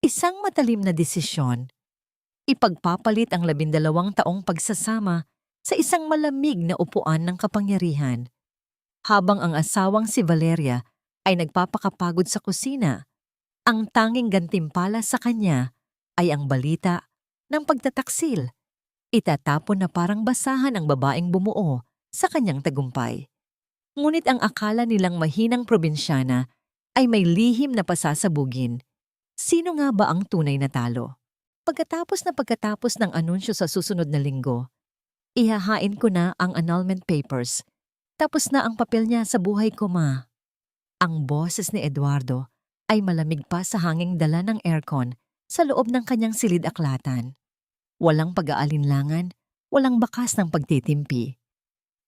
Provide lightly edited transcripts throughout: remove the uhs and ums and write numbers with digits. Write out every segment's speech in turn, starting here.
Isang matalim na desisyon, ipagpapalit ang 12 taong pagsasama sa isang malamig na upuan ng kapangyarihan, habang ang asawang si Valeria ay nagpapakapagod sa kusina. Ang tanging gantimpala sa kanya ay ang balita ng pagtataksil. Itatapon na parang basahan ang babaeng bumuo sa kanyang tagumpay. Ngunit ang akala nilang mahinang probinsyana ay may lihim na pasasabugin. Sino nga ba ang tunay na talo? Pagkatapos ng anunsyo sa susunod na linggo, ihahain ko na ang annulment papers. Tapos na ang papel niya sa buhay ko, ma. Ang boses ni Eduardo ay malamig pa sa hanging dala ng aircon sa loob ng kanyang silid-aklatan. Walang pag-aalinlangan, walang bakas ng pagtitimpi.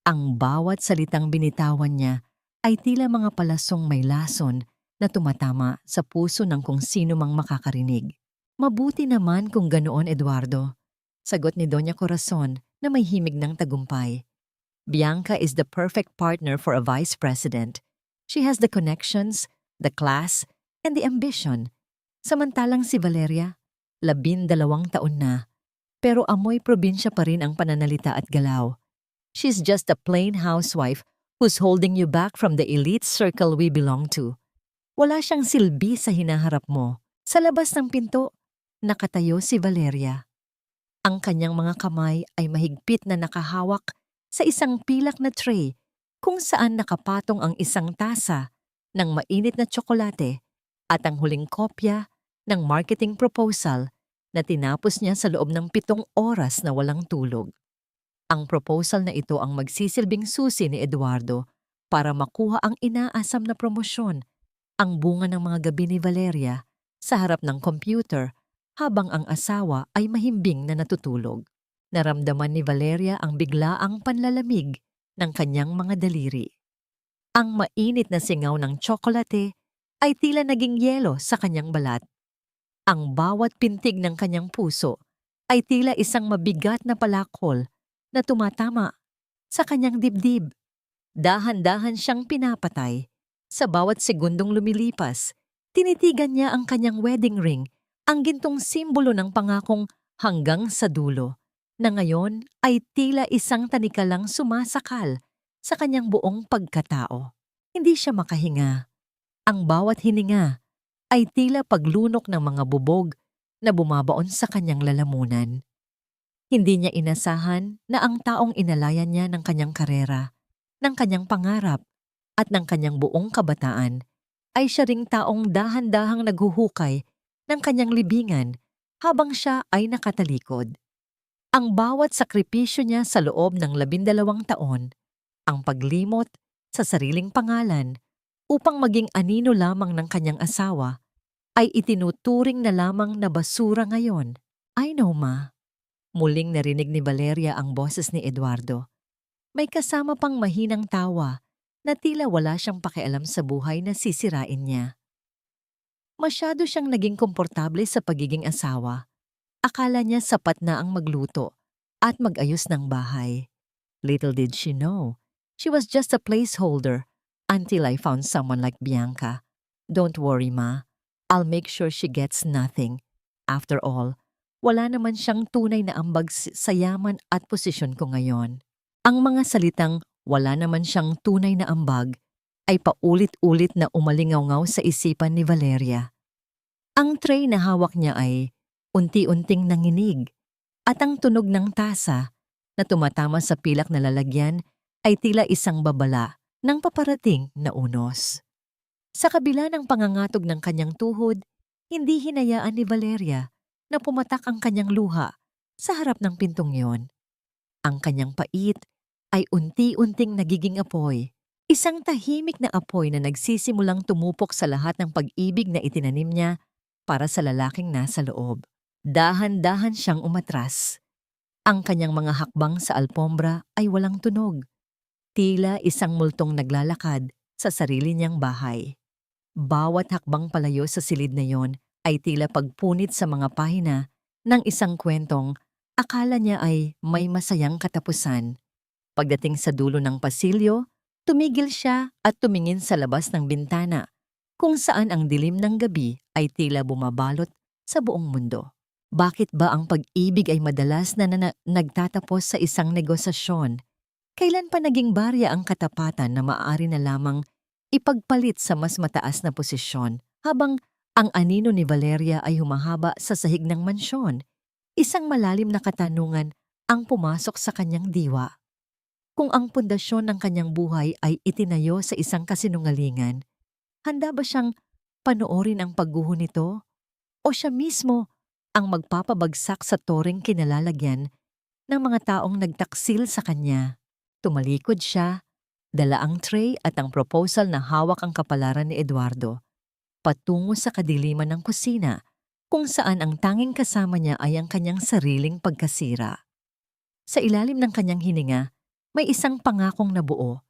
Ang bawat salitang binitawan niya ay tila mga palasong may lason na tumatama sa puso ng kung sino mang makakarinig. Mabuti naman kung ganoon, Eduardo. Sagot ni Doña Corazon na may himig ng tagumpay. Bianca is the perfect partner for a vice president. She has the connections, the class, and the ambition. Samantalang si Valeria, 12 taon na, pero amoy probinsya pa rin ang pananalita at galaw. She's just a plain housewife who's holding you back from the elite circle we belong to. Wala siyang silbi sa hinaharap mo. Sa labas ng pinto, nakatayo si Valeria. Ang kanyang mga kamay ay mahigpit na nakahawak sa isang pilak na tray kung saan nakapatong ang isang tasa ng mainit na tsokolate at ang huling kopya ng marketing proposal na tinapos niya sa loob ng 7 oras na walang tulog. Ang proposal na ito ang magsisilbing susi ni Eduardo para makuha ang inaasam na promosyon, ang bunga ng mga gabi ni Valeria sa harap ng computer habang ang asawa ay mahimbing na natutulog. Naramdaman ni Valeria ang biglaang panlalamig ng kanyang mga daliri. Ang mainit na singaw ng tsokolate ay tila naging yelo sa kanyang balat. Ang bawat pintig ng kanyang puso ay tila isang mabigat na palakol na tumatama sa kanyang dibdib. Dahan-dahan siyang pinapatay. Sa bawat segundong lumilipas, tinitigan niya ang kanyang wedding ring, ang gintong simbolo ng pangakong hanggang sa dulo, na ngayon ay tila isang tanikalang sumasakal sa kanyang buong pagkatao. Hindi siya makahinga. Ang bawat hininga ay tila paglunok ng mga bubog na bumabaon sa kanyang lalamunan. Hindi niya inasahan na ang taong inalayan niya ng kanyang karera, ng kanyang pangarap, at ng kanyang buong kabataan ay siya ring taong dahan-dahang naghuhukay ng kanyang libingan habang siya ay nakatalikod. Ang bawat sakripisyo niya sa loob ng 12 taon, ang paglimot sa sariling pangalan upang maging anino lamang ng kanyang asawa, ay itinuturing na lamang na basura ngayon. I know, ma. Muling narinig ni Valeria ang boses ni Eduardo. May kasama pang mahinang tawa na tila wala siyang pakialam sa buhay na sisirain niya. Masyado siyang naging komportable sa pagiging asawa. Akala niya sapat na ang magluto at mag-ayos ng bahay. Little did she know, she was just a placeholder until I found someone like Bianca. Don't worry, ma. I'll make sure she gets nothing. After all, wala naman siyang tunay na ambag sa yaman at posisyon ko ngayon. Ang mga salitang wala naman siyang tunay na ambag ay paulit-ulit na umalingaw-ngaw sa isipan ni Valeria. Ang tray na hawak niya ay unti-unting nanginig at ang tunog ng tasa na tumatama sa pilak na lalagyan ay tila isang babala ng paparating na unos. Sa kabila ng pangangatog ng kanyang tuhod, hindi hinayaan ni Valeria na pumatak ang kanyang luha sa harap ng pintong yon. Ang kanyang pait ay unti-unting nagiging apoy. Isang tahimik na apoy na nagsisimulang tumupok sa lahat ng pag-ibig na itinanim niya para sa lalaking nasa loob. Dahan-dahan siyang umatras. Ang kanyang mga hakbang sa alpombra ay walang tunog. Tila isang multong naglalakad sa sarili niyang bahay. Bawat hakbang palayo sa silid na yon ay tila pagpunit sa mga pahina ng isang kwentong akala niya ay may masayang katapusan. Pagdating sa dulo ng pasilyo, tumigil siya at tumingin sa labas ng bintana, kung saan ang dilim ng gabi ay tila bumabalot sa buong mundo. Bakit ba ang pag-ibig ay madalas na nagtatapos sa isang negosasyon? Kailan pa naging barya ang katapatan na maaari na lamang ipagpalit sa mas mataas na posisyon habang ang anino ni Valeria ay humahaba sa sahig ng mansyon? Isang malalim na katanungan ang pumasok sa kanyang diwa. Kung ang pundasyon ng kanyang buhay ay itinayo sa isang kasinungalingan, handa ba siyang panoorin ang pagguho nito? O siya mismo ang magpapabagsak sa toreng kinalalagyan ng mga taong nagtaksil sa kanya? Tumalikod siya, dala ang tray at ang proposal na hawak ang kapalaran ni Eduardo, patungo sa kadiliman ng kusina kung saan ang tanging kasama niya ay ang kanyang sariling pagkasira. Sa ilalim ng kanyang hininga, may isang pangakong nabuo,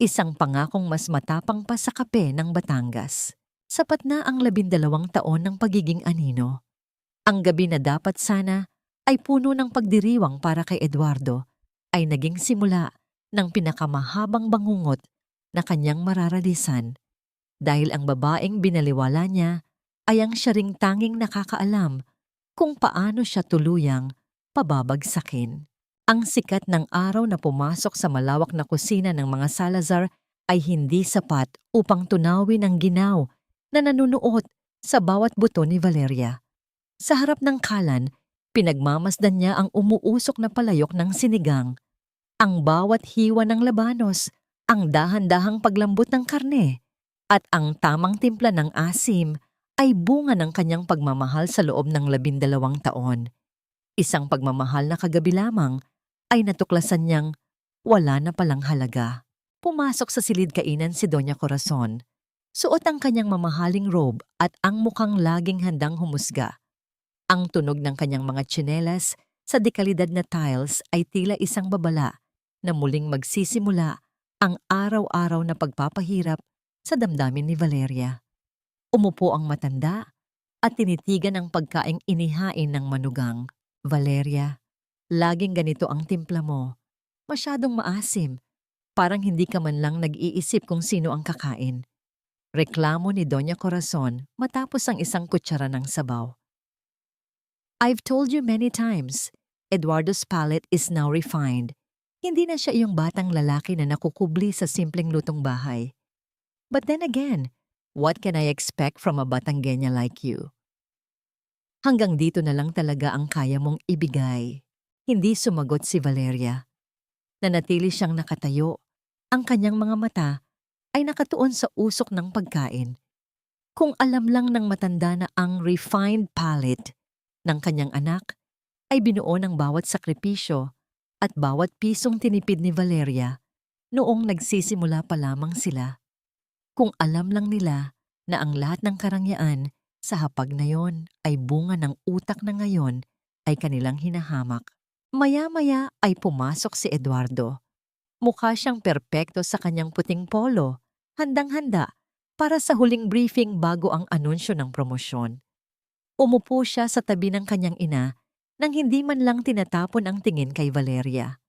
isang pangakong mas matapang pa sa kape ng Batangas. Sapat na ang 12 taon ng pagiging anino. Ang gabi na dapat sana ay puno ng pagdiriwang para kay Eduardo ay naging simula ng pinakamahabang bangungot na kanyang mararalisan dahil ang babaeng binaliwala niya ay ang siya ring tanging nakakaalam kung paano siya tuluyang pababagsakin. Ang sikat ng araw na pumasok sa malawak na kusina ng mga Salazar ay hindi sapat upang tunawin ang ginaw na nanunuot sa bawat buto ni Valeria. Sa harap ng kalan, pinagmamasdan niya ang umuusok na palayok ng sinigang, ang bawat hiwa ng labanos, ang dahan-dahang paglambot ng karne, at ang tamang timpla ng asim ay bunga ng kanyang pagmamahal sa loob ng 12 taon. Isang pagmamahal na kagabi lamang ay natuklasan niyang wala na palang halaga. Pumasok sa silid kainan si Doña Corazon. Suot ang kanyang mamahaling robe at ang mukhang laging handang humusga. Ang tunog ng kanyang mga tsinelas sa dekalidad na tiles ay tila isang babala na muling magsisimula ang araw-araw na pagpapahirap sa damdamin ni Valeria. Umupo ang matanda at tinitigan ang pagkaing inihain ng manugang. Valeria, laging ganito ang timpla mo. Masyadong maasim. Parang hindi ka man lang nag-iisip kung sino ang kakain. Reklamo ni Doña Corazon matapos ang isang kutsara ng sabaw. I've told you many times, Eduardo's palate is now refined. Hindi na siya iyong batang lalaki na nakukubli sa simpleng lutong bahay. But then again, what can I expect from a Batangueña like you? Hanggang dito na lang talaga ang kaya mong ibigay. Hindi sumagot si Valeria. Nanatili siyang nakatayo. Ang kanyang mga mata ay nakatuon sa usok ng pagkain. Kung alam lang ng matanda na ang refined palate ng kanyang anak ay binuo ng bawat sakripisyo at bawat pisong tinipid ni Valeria noong nagsisimula pa lamang sila. Kung alam lang nila na ang lahat ng karangyaan sa hapag na yon ay bunga ng utak na ngayon ay kanilang hinahamak. Maya-maya ay pumasok si Eduardo. Mukha siyang perpekto sa kanyang puting polo, handang-handa para sa huling briefing bago ang anunsyo ng promosyon. Umupo siya sa tabi ng kanyang ina nang hindi man lang tinatapon ang tingin kay Valeria.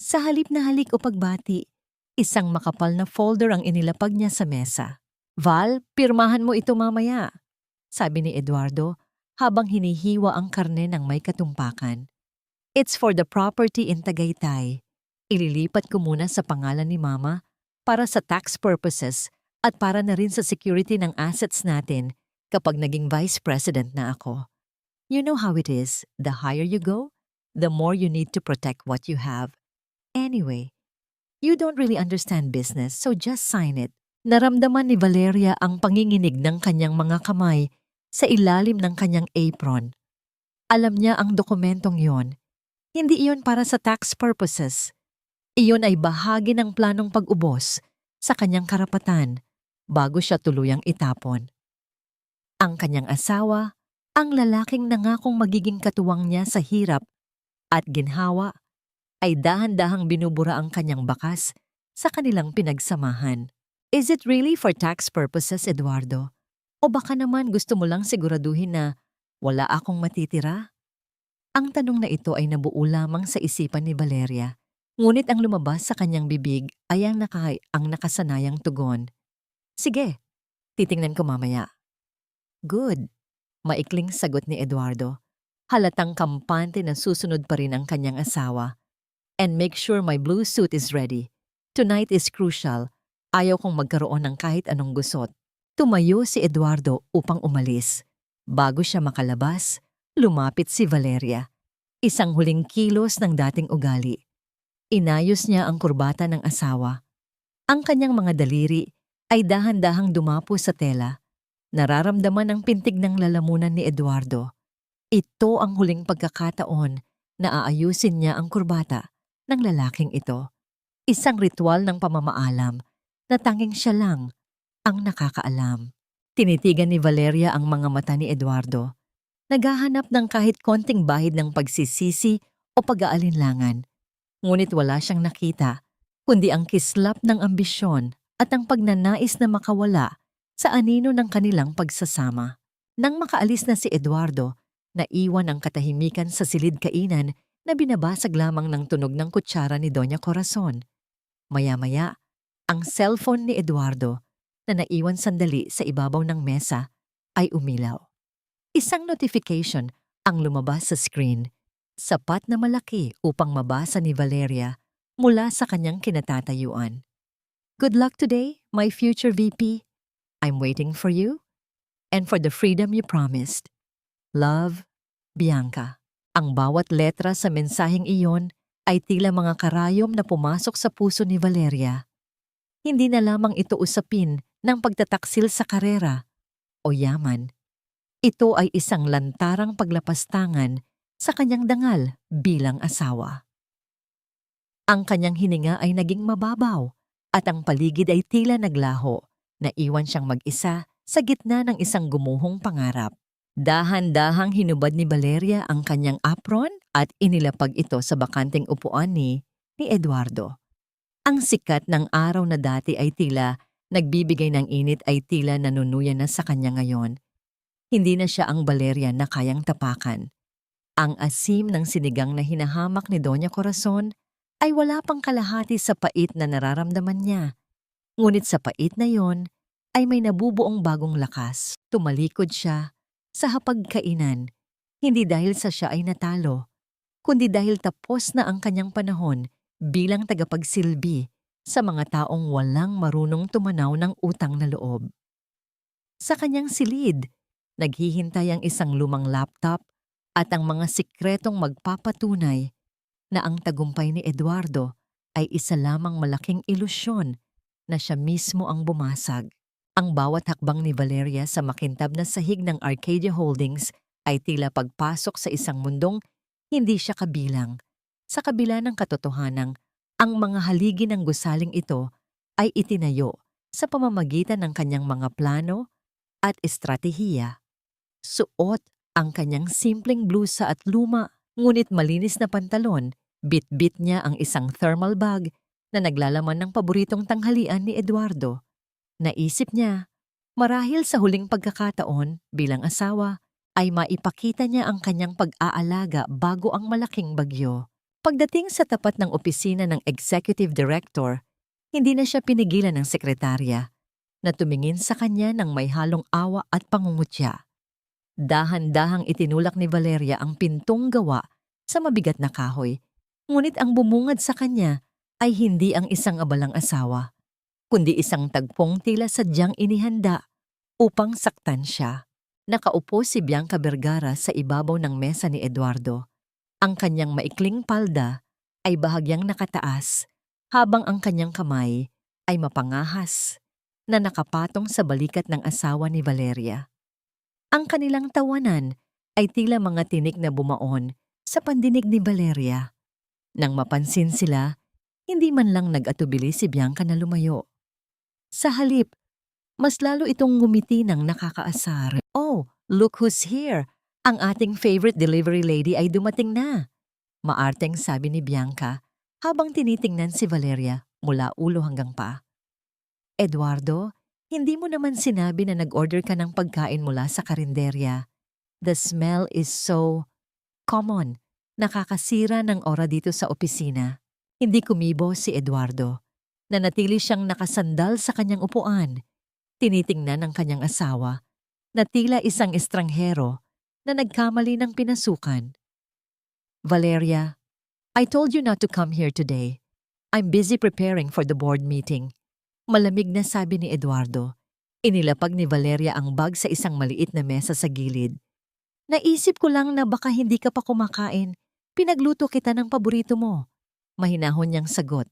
Sa halip na halik o pagbati, isang makapal na folder ang inilapag niya sa mesa. Val, pirmahan mo ito mamaya, sabi ni Eduardo habang hinihiwa ang karne ng may katumpakan. It's for the property in Tagaytay. Ililipat ko muna sa pangalan ni Mama para sa tax purposes at para na rin sa security ng assets natin kapag naging vice president na ako. You know how it is, the higher you go, the more you need to protect what you have. Anyway, you don't really understand business, so just sign it. Naramdaman ni Valeria ang panginginig ng kanyang mga kamay sa ilalim ng kanyang apron. Alam niya ang dokumentong yon. Hindi iyon para sa tax purposes. Iyon ay bahagi ng planong pag-ubos sa kanyang karapatan bago siya tuluyang itapon. Ang kanyang asawa, ang lalaking nangakong magiging katuwang niya sa hirap at ginhawa, ay dahan-dahang binubura ang kanyang bakas sa kanilang pinagsamahan. Is it really for tax purposes, Eduardo? O baka naman gusto mo lang siguraduhin na wala akong matitira? Ang tanong na ito ay nabuo lamang sa isipan ni Valeria, ngunit ang lumabas sa kanyang bibig ay ang nakasanayang tugon. Sige, titingnan ko mamaya. Good. Maikling sagot ni Eduardo. Halatang kampante na susunod pa rin ang kanyang asawa. And make sure my blue suit is ready. Tonight is crucial. Ayaw kong magkaroon ng kahit anong gusot. Tumayo si Eduardo upang umalis. Bago siya makalabas, lumapit si Valeria. Isang huling kilos ng dating ugali. Inayos niya ang kurbata ng asawa. Ang kanyang mga daliri ay dahan-dahang dumapo sa tela. Nararamdaman ang pintig ng lalamunan ni Eduardo. Ito ang huling pagkakataon na aayusin niya ang kurbata ng lalaking ito. Isang ritual ng pamamaalam na tanging siya lang ang nakakaalam. Tinitigan ni Valeria ang mga mata ni Eduardo. Naghahanap ng kahit konting bahid ng pagsisisi o pag-aalinlangan. Ngunit wala siyang nakita, kundi ang kislap ng ambisyon at ang pagnanais na makawala sa anino ng kanilang pagsasama. Nang makaalis na si Eduardo, naiwan ang katahimikan sa silid kainan na binabasag lamang ng tunog ng kutsara ni Doña Corazon. Maya-maya, ang cellphone ni Eduardo na naiwan sandali sa ibabaw ng mesa ay umilaw. Isang notification ang lumabas sa screen, sapat na malaki upang mabasa ni Valeria mula sa kanyang kinatatayuan. Good luck today, my future VP. I'm waiting for you and for the freedom you promised. Love, Bianca. Ang bawat letra sa mensaheng iyon ay tila mga karayom na pumasok sa puso ni Valeria. Hindi na lamang ito usapin ng pagtataksil sa karera o yaman. Ito ay isang lantarang paglapastangan sa kanyang dangal bilang asawa. Ang kanyang hininga ay naging mababaw at ang paligid ay tila naglaho. Naiwan siyang mag-isa sa gitna ng isang gumuhong pangarap. Dahan-dahang hinubad ni Valeria ang kanyang apron at inilapag ito sa bakanting upuan ni Eduardo. Ang sikat ng araw na dati ay tila nagbibigay ng init ay tila nanunuyan na sa kanya ngayon. Hindi na siya ang Valeria na kayang tapakan. Ang asim ng sinigang na hinahamak ni Doña Corazon ay wala pang kalahati sa pait na nararamdaman niya. Ngunit sa pait na yon ay may nabubuong bagong lakas. Tumalikod siya sa hapagkainan, hindi dahil sa siya ay natalo, kundi dahil tapos na ang kanyang panahon bilang tagapagsilbi sa mga taong walang marunong tumanaw ng utang na loob. Sa kanyang silid, naghihintay ang isang lumang laptop at ang mga sikretong magpapatunay na ang tagumpay ni Eduardo ay isa lamang malaking ilusyon na siya mismo ang bumasag. Ang bawat hakbang ni Valeria sa makintab na sahig ng Arcadia Holdings ay tila pagpasok sa isang mundong hindi siya kabilang. Sa kabila ng katotohanang, ang mga haligi ng gusaling ito ay itinayo sa pamamagitan ng kanyang mga plano at estratehiya. Suot ang kanyang simpleng blusa at luma, ngunit malinis na pantalon, bit-bit niya ang isang thermal bag na naglalaman ng paboritong tanghalian ni Eduardo. Naisip niya, marahil sa huling pagkakataon bilang asawa, ay maipakita niya ang kanyang pag-aalaga bago ang malaking bagyo. Pagdating sa tapat ng opisina ng executive director, hindi na siya pinigilan ng sekretarya na tumingin sa kanya ng may halong awa at pangungutya. Dahan-dahang itinulak ni Valeria ang pintong gawa sa mabigat na kahoy, ngunit ang bumungad sa kanya ay hindi ang isang abalang asawa, kundi isang tagpong tila sadyang inihanda upang saktan siya. Nakaupo si Bianca Vergara sa ibabaw ng mesa ni Eduardo. Ang kanyang maikling palda ay bahagyang nakataas, habang ang kanyang kamay ay mapangahas na nakapatong sa balikat ng asawa ni Valeria. Ang kanilang tawanan ay tila mga tinik na bumaon sa pandinig ni Valeria. Nang mapansin sila, hindi man lang nag-atubili si Bianca na lumayo. Sa halip, mas lalo itong ngumiti ng nakakaasar. Oh, look who's here! Ang ating favorite delivery lady ay dumating na. Maarteng sabi ni Bianca habang tinitingnan si Valeria mula ulo hanggang paa. Eduardo, hindi mo naman sinabi na nag-order ka ng pagkain mula sa karinderya. The smell is so common. Nakakasira ng aura dito sa opisina. Hindi kumibo si Eduardo. Nanatili siyang nakasandal sa kanyang upuan. Tinitingnan ng kanyang asawa na tila isang estranghero na nagkamali ng pinasukan. Valeria, I told you not to come here today. I'm busy preparing for the board meeting. Malamig na sabi ni Eduardo. Inilapag ni Valeria ang bag sa isang maliit na mesa sa gilid. Naisip ko lang na baka hindi ka pa kumakain. Pinagluto kita ng paborito mo. Mahinahon niyang sagot,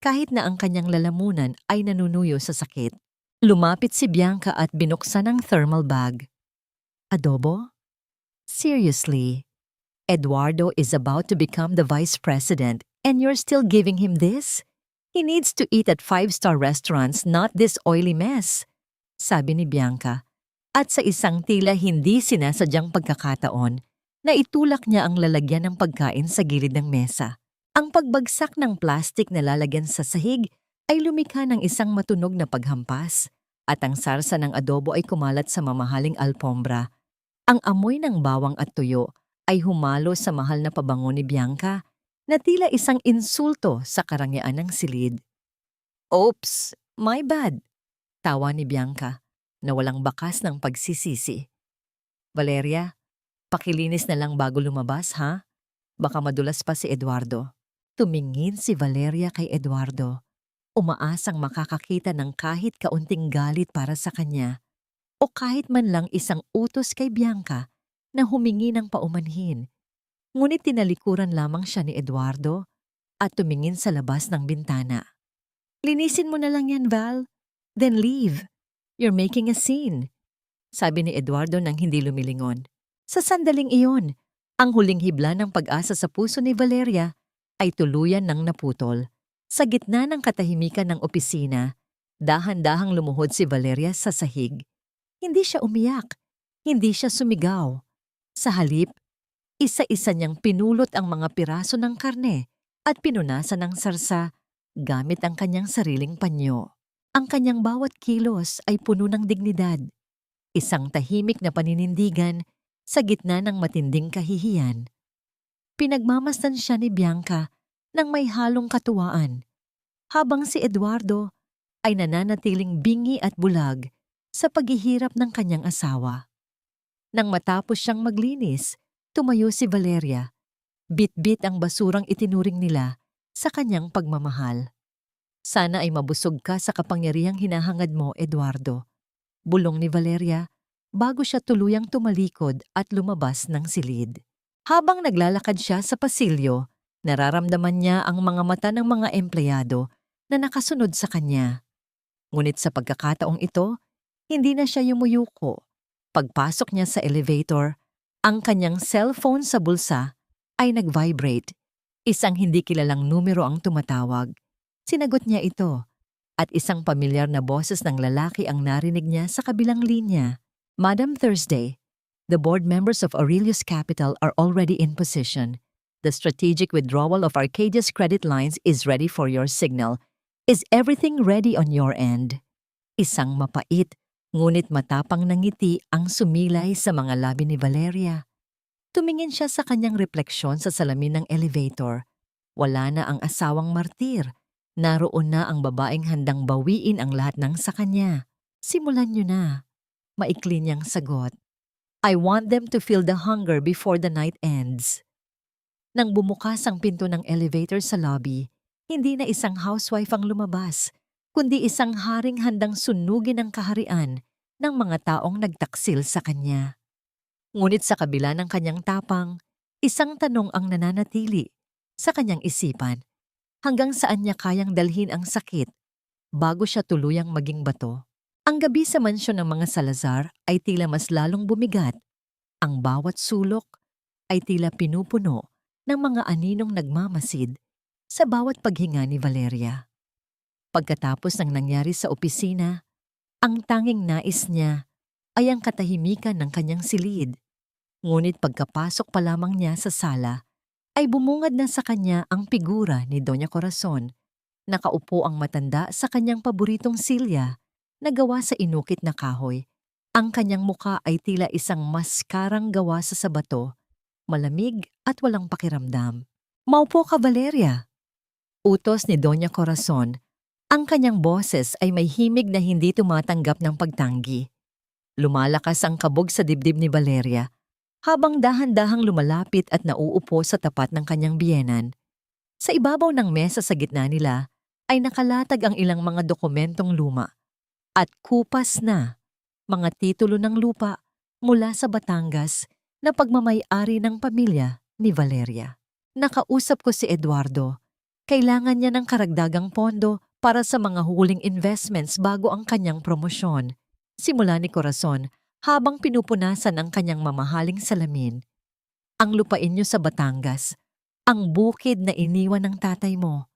kahit na ang kanyang lalamunan ay nanunuyo sa sakit. Lumapit si Bianca at binuksan ang thermal bag. Adobo? Seriously? Eduardo is about to become the vice president and you're still giving him this? He needs to eat at 5-star restaurants, not this oily mess, sabi ni Bianca. At sa isang tila hindi sinasadyang pagkakataon, na itulak niya ang lalagyan ng pagkain sa gilid ng mesa. Ang pagbagsak ng plastik na lalagyan sa sahig ay lumikha ng isang matunog na paghampas at ang sarsa ng adobo ay kumalat sa mamahaling alpombra. Ang amoy ng bawang at tuyo ay humalo sa mahal na pabango ni Bianca na tila isang insulto sa karangyaan ng silid. Oops, my bad, tawa ni Bianca na walang bakas ng pagsisisi. Valeria, pakilinis na lang bago lumabas, ha? Baka madulas pa si Eduardo. Tumingin si Valeria kay Eduardo, umaasang makakakita ng kahit kaunting galit para sa kanya o kahit man lang isang utos kay Bianca na humingi ng paumanhin. Ngunit tinalikuran lamang siya ni Eduardo at tumingin sa labas ng bintana. Linisin mo na lang yan, Val. Then leave. You're making a scene, sabi ni Eduardo nang hindi lumilingon. Sa sandaling iyon, ang huling hibla ng pag-asa sa puso ni Valeria ay tuluyan ng naputol. Sa gitna ng katahimikan ng opisina, dahan-dahang lumuhod si Valeria sa sahig. Hindi siya umiyak, hindi siya sumigaw. Sa halip, isa-isa niyang pinulot ang mga piraso ng karne at pinunasan ng sarsa gamit ang kanyang sariling panyo. Ang kanyang bawat kilos ay puno ng dignidad. Isang tahimik na paninindigan sa gitna ng matinding kahihiyan. Pinagmamasdan siya ni Bianca ng may halong katuwaan, habang si Eduardo ay nananatiling bingi at bulag sa paghihirap ng kanyang asawa. Nang matapos siyang maglinis, tumayo si Valeria. Bit-bit ang basurang itinuring nila sa kanyang pagmamahal. Sana ay mabusog ka sa kapangyarihang hinahangad mo, Eduardo. Bulong ni Valeria bago siya tuluyang tumalikod at lumabas ng silid. Habang naglalakad siya sa pasilyo, nararamdaman niya ang mga mata ng mga empleyado na nakasunod sa kanya. Ngunit sa pagkakataong ito, hindi na siya yumuyuko. Pagpasok niya sa elevator, ang kanyang cellphone sa bulsa ay nag-vibrate. Isang hindi kilalang numero ang tumatawag. Sinagot niya ito at isang pamilyar na boses ng lalaki ang narinig niya sa kabilang linya. Madam Thursday, the board members of Aurelius Capital are already in position. The strategic withdrawal of Arcadia's credit lines is ready for your signal. Is everything ready on your end? Isang mapait, ngunit matapang na ngiti ang sumilay sa mga labi ni Valeria. Tumingin siya sa kanyang refleksyon sa salamin ng elevator. Wala na ang asawang martir. Naroon na ang babaeng handang bawiin ang lahat ng sa kanya. Simulan niyo na. Maikli niyang sagot. I want them to feel the hunger before the night ends. Nang bumukas ang pinto ng elevator sa lobby, hindi na isang housewife ang lumabas, kundi isang haring handang sunugin ang kaharian ng mga taong nagtaksil sa kanya. Ngunit sa kabila ng kanyang tapang, isang tanong ang nananatili sa kanyang isipan. Hanggang saan niya kayang dalhin ang sakit bago siya tuluyang maging bato. Ang gabi sa mansyon ng mga Salazar ay tila mas lalong bumigat. Ang bawat sulok ay tila pinupuno ng mga aninong nagmamasid sa bawat paghinga ni Valeria. Pagkatapos ng nangyari sa opisina, ang tanging nais niya ay ang katahimikan ng kanyang silid. Ngunit pagkapasok pa lamang niya sa sala, ay bumungad na sa kanya ang figura ni Doña Corazon. Nakaupo ang matanda sa kanyang paboritong silya na gawa sa inukit na kahoy. Ang kanyang muka ay tila isang maskarang gawa sa sabato, malamig at walang pakiramdam. Maupo ka, Valeria. Utos ni Doña Corazon. Ang kanyang boses ay may himig na hindi tumatanggap ng pagtanggi. Lumalakas ang kabog sa dibdib ni Valeria habang dahan-dahang lumalapit at nauupo sa tapat ng kanyang biyenan. Sa ibabaw ng mesa sa gitna nila ay nakalatag ang ilang mga dokumentong luma at kupas na mga titulo ng lupa mula sa Batangas na pagmamay-ari ng pamilya ni Valeria. Nakausap ko si Eduardo. Kailangan niya ng karagdagang pondo para sa mga huling investments bago ang kanyang promosyon. Simula ni Corazon habang pinupunasan ang kanyang mamahaling salamin. Ang lupain niyo sa Batangas, ang bukid na iniwan ng tatay mo.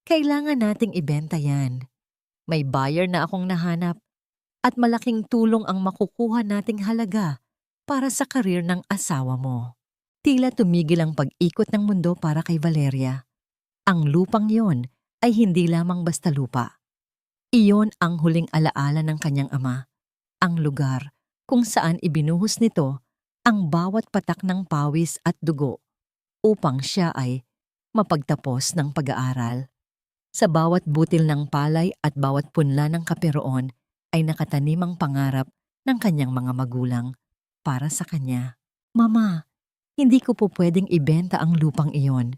Kailangan nating ibenta yan. May buyer na akong nahanap at malaking tulong ang makukuha nating halaga para sa karir ng asawa mo. Tila tumigil ang pag-ikot ng mundo para kay Valeria. Ang lupang yon ay hindi lamang basta lupa. Iyon ang huling alaala ng kanyang ama. Ang lugar kung saan ibinuhos nito ang bawat patak ng pawis at dugo upang siya ay mapagtapos ng pag-aaral. Sa bawat butil ng palay at bawat punla ng kaperoon ay nakatanim ang pangarap ng kanyang mga magulang para sa kanya. Mama, hindi ko po pwedeng ibenta ang lupang iyon.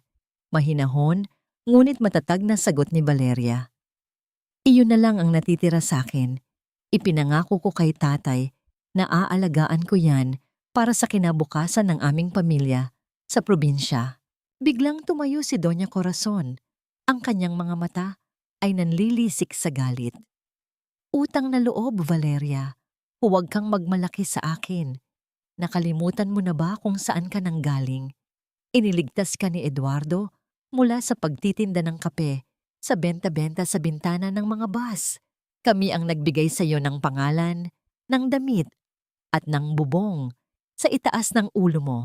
Mahinahon, ngunit matatag na sagot ni Valeria. Iyon na lang ang natitira sa akin. Ipinangako ko kay tatay na aalagaan ko yan para sa kinabukasan ng aming pamilya sa probinsya. Biglang tumayo si Doña Corazon. Ang kanyang mga mata ay nanlilisik sa galit. Utang na loob, Valeria. Huwag kang magmalaki sa akin. Nakalimutan mo na ba kung saan ka nanggaling? Iniligtas ka ni Eduardo mula sa pagtitinda ng kape sa benta-benta sa bintana ng mga bus. Kami ang nagbigay sa iyo ng pangalan, ng damit, at ng bubong sa itaas ng ulo mo.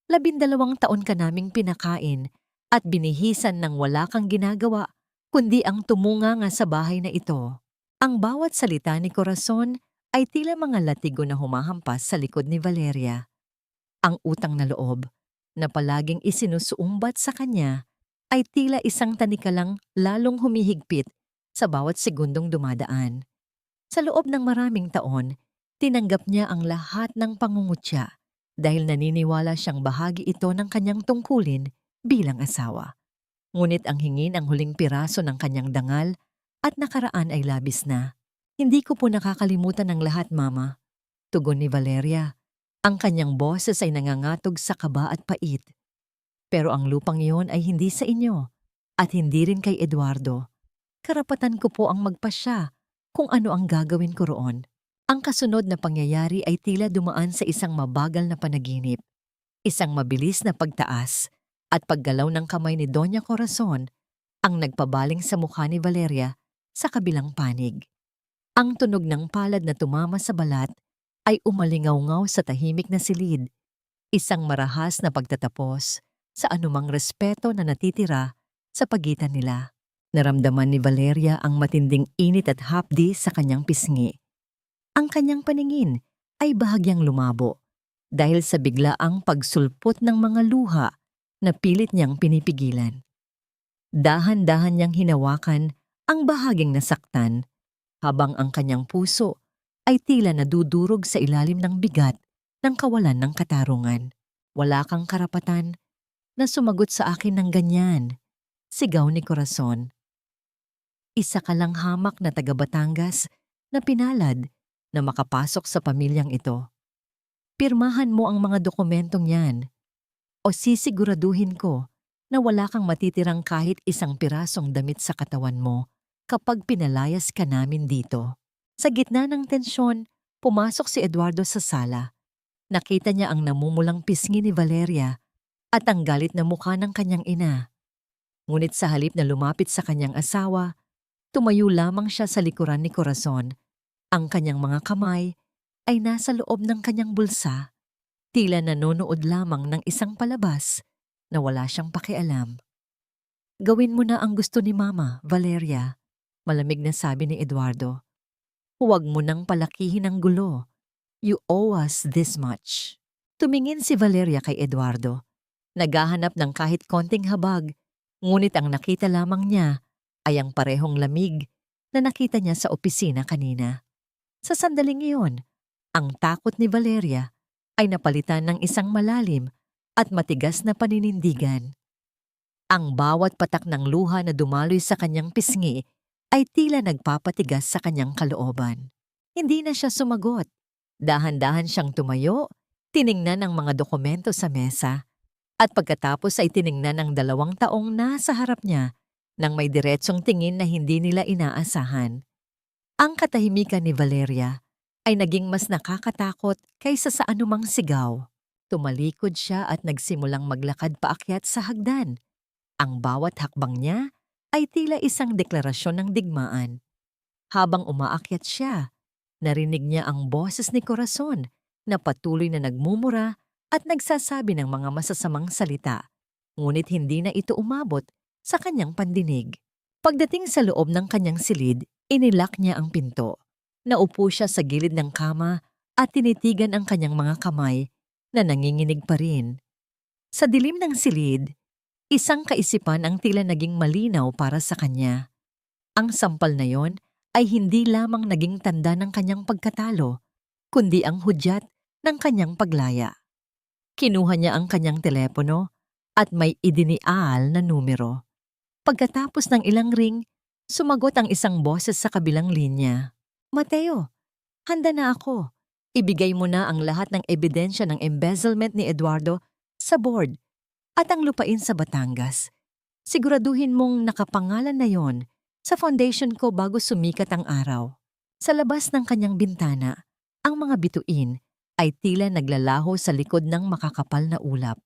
12 taon ka naming pinakain at binihisan ng wala kang ginagawa kundi ang tumunganga sa bahay na ito. Ang bawat salita ni Corazon ay tila mga latigo na humahampas sa likod ni Valeria. Ang utang na loob na palaging isinusuumbat sa kanya ay tila isang tanikalang lalong humihigpit sa bawat segundong dumadaan. Sa loob ng maraming taon, tinanggap niya ang lahat ng pangungutya dahil naniniwala siyang bahagi ito ng kanyang tungkulin bilang asawa. Ngunit ang hingin ang huling piraso ng kanyang dangal at nakaraan ay labis na. Hindi ko po nakakalimutan ang lahat, Mama. Tugon ni Valeria. Ang kanyang boses ay nangangatog sa kaba at pait. Pero ang lupang iyon ay hindi sa inyo at hindi rin kay Eduardo. Karapatan ko po ang magpasya kung ano ang gagawin ko roon. Ang kasunod na pangyayari ay tila dumaan sa isang mabagal na panaginip. Isang mabilis na pagtaas at paggalaw ng kamay ni Doña Corazon ang nagpabaling sa mukha ni Valeria sa kabilang panig. Ang tunog ng palad na tumama sa balat ay umalingaw-ngaw sa tahimik na silid. Isang marahas na pagtatapos sa anumang respeto na natitira sa pagitan nila. Naramdaman ni Valeria ang matinding init at hapdi sa kanyang pisngi. Ang kanyang paningin ay bahagyang lumabo dahil sa biglaang pagsulpot ng mga luha na pilit niyang pinipigilan. Dahan-dahan niyang hinawakan ang bahaging nasaktan habang ang kanyang puso ay tila nadudurog sa ilalim ng bigat ng kawalan ng katarungan. Wala kang karapatan na sumagot sa akin ng ganyan, sigaw ni Corazon. Isa ka lang hamak na taga Batangas na pinalad na makapasok sa pamilyang ito. Pirmahan mo ang mga dokumentong yan o sisiguraduhin ko na wala kang matitirang kahit isang pirasong damit sa katawan mo kapag pinalayas ka namin dito. Sa gitna ng tensyon, pumasok si Eduardo sa sala. Nakita niya ang namumulang pisngi ni Valeria at ang galit na mukha ng kanyang ina. Ngunit sa halip na lumapit sa kanyang asawa, tumayo lamang siya sa likuran ni Corazon. Ang kanyang mga kamay ay nasa loob ng kanyang bulsa, tila nanonood lamang ng isang palabas na wala siyang pakialam. Gawin mo na ang gusto ni Mama, Valeria, malamig na sabi ni Eduardo. Huwag mo nang palakihin ang gulo. You owe us this much. Tumingin si Valeria kay Eduardo. Naghahanap ng kahit konting habag, ngunit ang nakita lamang niya ay ang parehong lamig na nakita niya sa opisina kanina. Sa sandaling iyon, Ang takot ni Valeria ay napalitan ng isang malalim at matigas na paninindigan. Ang bawat patak ng luha na dumaloy sa kanyang pisngi ay tila nagpapatigas sa kanyang kalooban. Hindi na siya sumagot. Dahan-dahan siyang tumayo, tiningnan ang mga dokumento sa mesa, at pagkatapos ay tiningnan ang 2 taong nasa harap niya nang may diretsong tingin na hindi nila inaasahan. Ang katahimikan ni Valeria ay naging mas nakakatakot kaysa sa anumang sigaw. Tumalikod siya at nagsimulang maglakad paakyat sa hagdan. Ang bawat hakbang niya ay tila isang deklarasyon ng digmaan. Habang umaakyat siya, narinig niya ang boses ni Corazon na patuloy na nagmumura at nagsasabi ng mga masasamang salita, ngunit hindi na ito umabot sa kanyang pandinig. Pagdating sa loob ng kanyang silid, inilak niya ang pinto. Naupo siya sa gilid ng kama at tinitigan ang kanyang mga kamay na nanginginig pa rin. Sa dilim ng silid, isang kaisipan ang tila naging malinaw para sa kanya. Ang sampal na yon ay hindi lamang naging tanda ng kanyang pagkatalo, kundi ang hudyat ng kanyang paglaya. Kinuha niya ang kanyang telepono at may idinial na numero. Pagkatapos ng ilang ring, sumagot ang isang boses sa kabilang linya. "Mateo, handa na ako. Ibigay mo na ang lahat ng ebidensya ng embezzlement ni Eduardo sa board at ang lupain sa Batangas. Siguraduhin mong nakapangalan na yon sa foundation ko bago sumikat ang araw." Sa labas ng kanyang bintana, ang mga bituin ay tila naglalaho sa likod ng makakapal na ulap.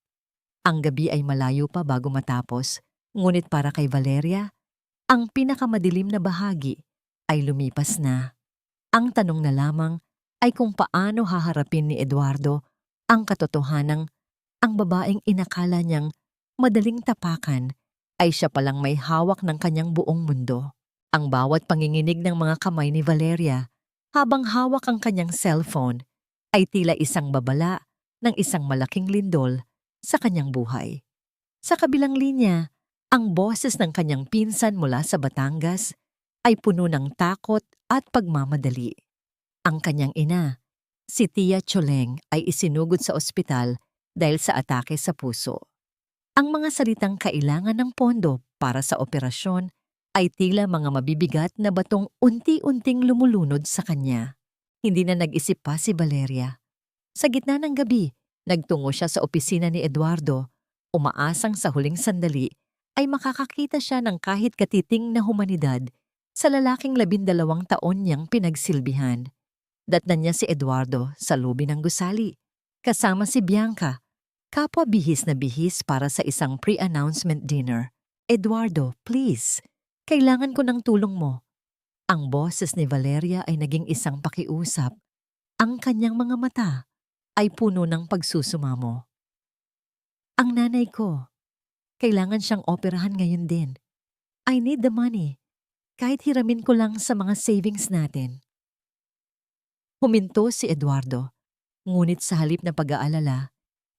Ang gabi ay malayo pa bago matapos, ngunit para kay Valeria, ang pinakamadilim na bahagi ay lumipas na. Ang tanong na lamang ay kung paano haharapin ni Eduardo ang katotohanang ang babaeng inakala niyang madaling tapakan ay siya palang may hawak ng kanyang buong mundo. Ang bawat panginginig ng mga kamay ni Valeria habang hawak ang kanyang cellphone ay tila isang babala ng isang malaking lindol sa kanyang buhay. Sa kabilang linya, ang boses ng kanyang pinsan mula sa Batangas ay puno ng takot at pagmamadali. Ang kanyang ina, si Tia Choleng, ay isinugod sa ospital dahil sa atake sa puso. Ang mga salitang kailangan ng pondo para sa operasyon ay tila mga mabibigat na batong unti-unting lumulunod sa kanya. Hindi na nag-isip pa si Valeria. Sa gitna ng gabi, nagtungo siya sa opisina ni Eduardo, umaasang sa huling sandali ay makakakita siya ng kahit katiting na humanidad sa lalaking 12 taon niyang pinagsilbihan. Datnan niya si Eduardo sa lobi ng gusali, kasama si Bianca, kapwa bihis na bihis para sa isang pre-announcement dinner. "Eduardo, please, kailangan ko ng tulong mo." Ang boses ni Valeria ay naging isang pakiusap. Ang kanyang mga mata ay puno ng pagsusumamo. "Ang nanay ko, kailangan siyang operahan ngayon din. I need the money, kahit hiramin ko lang sa mga savings natin." Huminto si Eduardo, ngunit sa halip na pag-aalala,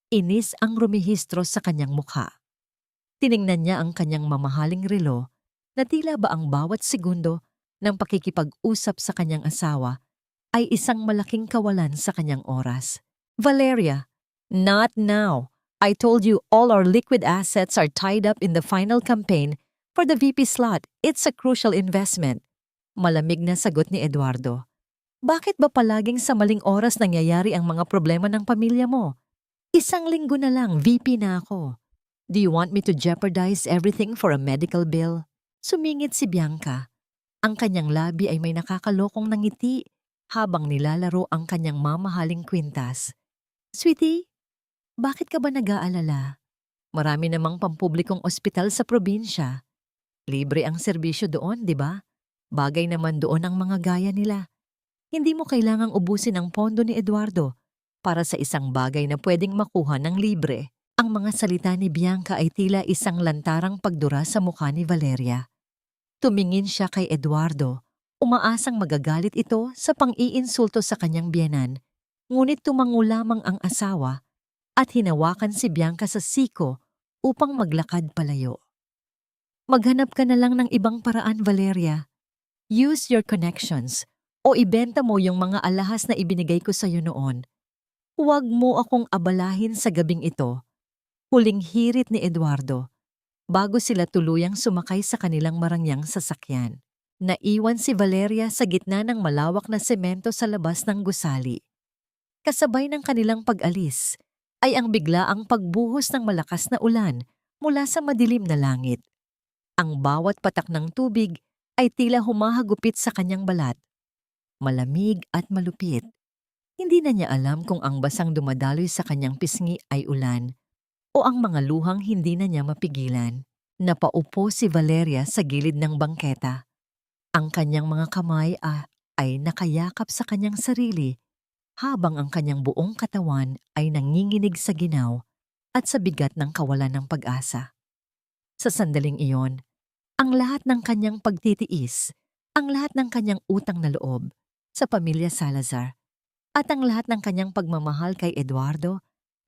inis ang rumihistro sa kanyang mukha. Tiningnan niya ang kanyang mamahaling relo na tila ba ang bawat segundo ng pakikipag-usap sa kanyang asawa ay isang malaking kawalan sa kanyang oras. "Valeria, not now. I told you all our liquid assets are tied up in the final campaign for the VP slot. It's a crucial investment." Malamig na sagot ni Eduardo. "Bakit ba palaging sa maling oras nangyayari ang mga problema ng pamilya mo? 1 linggo na lang, VP na ako. Do you want me to jeopardize everything for a medical bill?" Sumingit si Bianca. Ang kanyang labi ay may nakakalokong nangiti habang nilalaro ang kanyang mamahaling kwintas. "Sweetie, bakit ka ba nag-aalala? Marami namang pampublikong ospital sa probinsya. Libre ang serbisyo doon, di ba? Bagay naman doon ang mga gaya nila. Hindi mo kailangang ubusin ang pondo ni Eduardo para sa isang bagay na pwedeng makuha ng libre." Ang mga salita ni Bianca ay tila isang lantarang pagdura sa mukha ni Valeria. Tumingin siya kay Eduardo, umaasang magagalit ito sa pang-iinsulto sa kanyang biyenan, ngunit tumango lamang ang asawa at hinawakan si Bianca sa siko upang maglakad palayo. "Maghanap ka na lang ng ibang paraan, Valeria. Use your connections. o ibenta mo yung mga alahas na ibinigay ko sa iyo noon. Huwag mo akong abalahin sa gabing ito. Huling hirit ni Eduardo bago sila tuluyang sumakay sa kanilang marangyang sasakyan. Naiwan si Valeria sa gitna ng malawak na semento sa labas ng gusali. Kasabay ng kanilang pag-alis ay ang biglaang pagbuhos ng malakas na ulan mula sa madilim na langit. Ang bawat patak ng tubig ay tila humahagupit sa kanyang balat. Malamig at malupit. Hindi na niya alam kung ang basang dumadaloy sa kanyang pisngi ay ulan o ang mga luhang hindi na niya mapigilan. Napaupo si Valeria sa gilid ng bangketa. Ang kanyang mga kamay ay nakayakap sa kanyang sarili habang ang kanyang buong katawan ay nanginginig sa ginaw at sa bigat ng kawalan ng pag-asa. Sa sandaling iyon, ang lahat ng kanyang pagtitiis, ang lahat ng kanyang utang na loob sa pamilya Salazar, at ang lahat ng kanyang pagmamahal kay Eduardo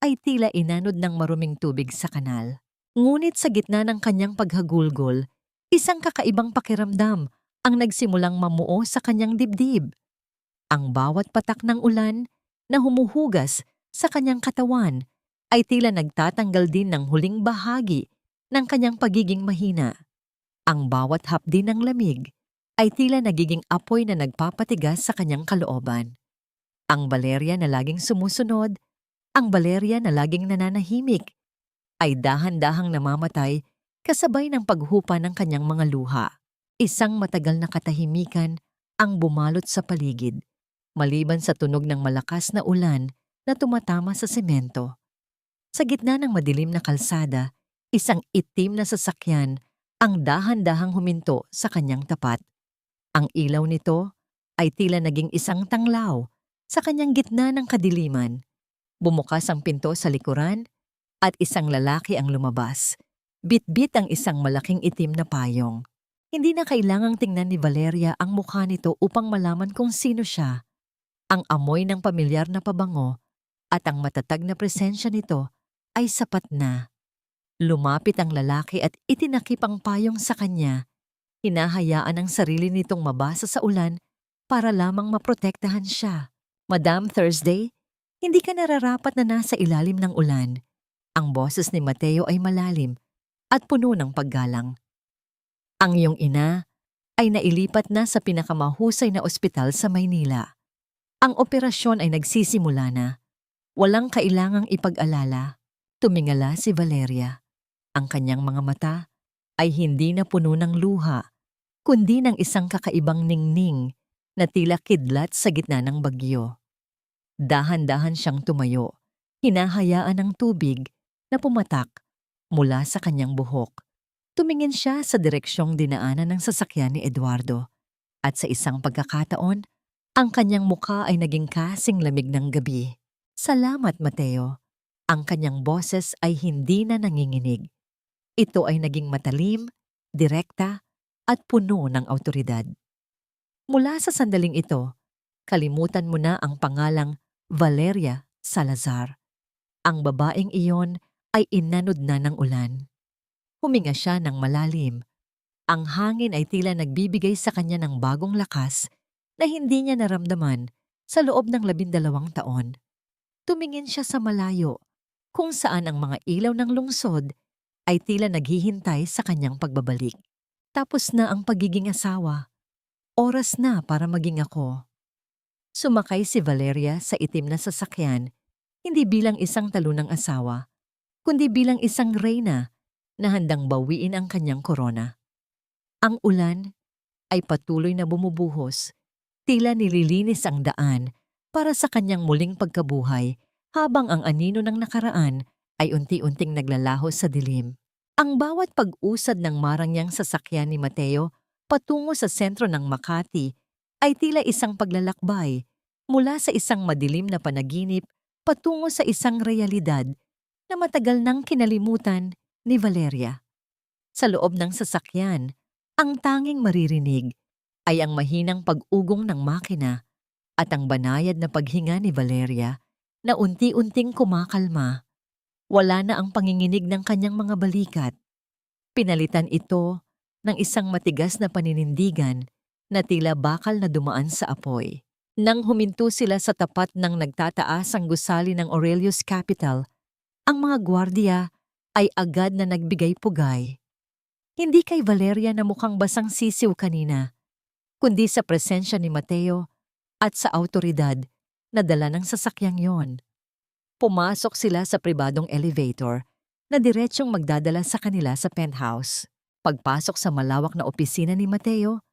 ay tila inanod ng maruming tubig sa kanal. Ngunit sa gitna ng kanyang paghagulgol, isang kakaibang pakiramdam ang nagsimulang mamuo sa kanyang dibdib. Ang bawat patak ng ulan na humuhugas sa kanyang katawan ay tila nagtatanggal din ng huling bahagi ng kanyang pagiging mahina. Ang bawat hapdi ng lamig ay tila nagiging apoy na nagpapatigas sa kanyang kalooban. Ang Valeria na laging sumusunod, ang Valeria na laging nananahimik, ay dahan-dahang namamatay kasabay ng paghupa ng kanyang mga luha. Isang matagal na katahimikan ang bumalot sa paligid, maliban sa tunog ng malakas na ulan na tumatama sa semento. Sa gitna ng madilim na kalsada, isang itim na sasakyan ang dahan-dahang huminto sa kanyang tapat. Ang ilaw nito ay tila naging isang tanglaw sa kanyang gitna ng kadiliman. Bumukas ang pinto sa likuran at isang lalaki ang lumabas. Bitbit ang isang malaking itim na payong. Hindi na kailangang tingnan ni Valeria ang mukha nito upang malaman kung sino siya. Ang amoy ng pamilyar na pabango at ang matatag na presensya nito ay sapat na. Lumapit ang lalaki at itinakip ang payong sa kanya. Hinahayaan ang sarili nitong mabasa sa ulan para lamang maprotektahan siya. Madam Thursday, hindi ka nararapat na nasa ilalim ng ulan. Ang boses ni Mateo ay malalim at puno ng paggalang. Ang iyong ina ay nailipat na sa pinakamahusay na ospital sa Maynila. Ang operasyon ay nagsisimula na. Walang kailangang ipag-alala. Tumingala si Valeria. Ang kanyang mga mata ay hindi na puno ng luha, kundi ng isang kakaibang ningning na tila kidlat sa gitna ng bagyo. Dahan-dahan siyang tumayo, hinahayaan ng tubig na pumatak mula sa kanyang buhok. Tumingin siya sa direksyong dinaanan ng sasakyan ni Eduardo at sa isang pagkakataon, ang kanyang mukha ay naging kasing lamig ng gabi. Salamat, Mateo. Ang kanyang boses ay hindi na nanginginig. Ito ay naging matalim, direkta, at puno ng awtoridad. Mula sa sandaling ito, kalimutan mo na ang pangalang Valeria Salazar. Ang babaeng iyon ay inanod na ng ulan. Huminga siya ng malalim. Ang hangin ay tila nagbibigay sa kanya ng bagong lakas na hindi niya naramdaman sa loob ng 12 taon. Tumingin siya sa malayo, kung saan ang mga ilaw ng lungsod ay tila naghihintay sa kanyang pagbabalik. Tapos na ang pagiging asawa. Oras na para maging ako. Sumakay si Valeria sa itim na sasakyan, hindi bilang isang talunang asawa, kundi bilang isang reyna na handang bawiin ang kanyang korona. Ang ulan ay patuloy na bumubuhos, tila nililinis ang daan para sa kanyang muling pagkabuhay habang ang anino ng nakaraan ay unti-unting naglalaho sa dilim. Ang bawat pag-usad ng marangyang sasakyan ni Mateo patungo sa sentro ng Makati ay tila isang paglalakbay mula sa isang madilim na panaginip patungo sa isang realidad na matagal nang kinalimutan ni Valeria. Sa loob ng sasakyan, ang tanging maririnig ay ang mahinang pag-ugong ng makina at ang banayad na paghinga ni Valeria na unti-unting kumakalma. Wala na ang panginginig ng kanyang mga balikat. Pinalitan ito ng isang matigas na paninindigan na tila bakal na dumaan sa apoy. Nang huminto sila sa tapat ng nagtataas ang gusali ng Aurelius Capital, ang mga gwardiya ay agad na nagbigay pugay. Hindi kay Valeria na mukhang basang sisiw kanina, kundi sa presensya ni Mateo at sa awtoridad na dala ng sasakyang yon. Pumasok sila sa pribadong elevator na diretsyong magdadala sa kanila sa penthouse. Pagpasok sa malawak na opisina ni Mateo,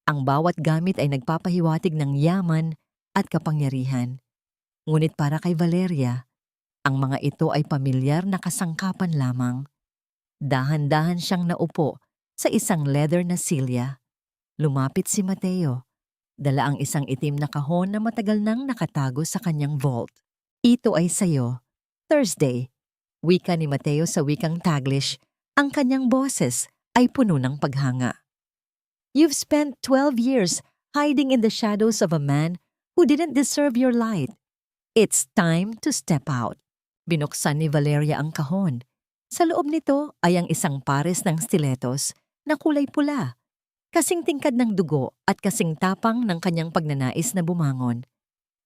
ang bawat gamit ay nagpapahiwatig ng yaman at kapangyarihan. Ngunit para kay Valeria, ang mga ito ay pamilyar na kasangkapan lamang. Dahan-dahan siyang naupo sa isang leather na silya. Lumapit si Mateo. Dala ang isang itim na kahon na matagal nang nakatago sa kanyang vault. Ito ay sayo. Thursday. Wika ni Mateo sa wikang Taglish. Ang kanyang boses ay puno ng paghanga. You've spent 12 years hiding in the shadows of a man who didn't deserve your light. It's time to step out. Binuksan ni Valeria ang kahon. Sa loob nito ay ang isang pares ng stilettos na kulay pula. Kasing tingkad ng dugo at kasing tapang ng kanyang pagnanais na bumangon.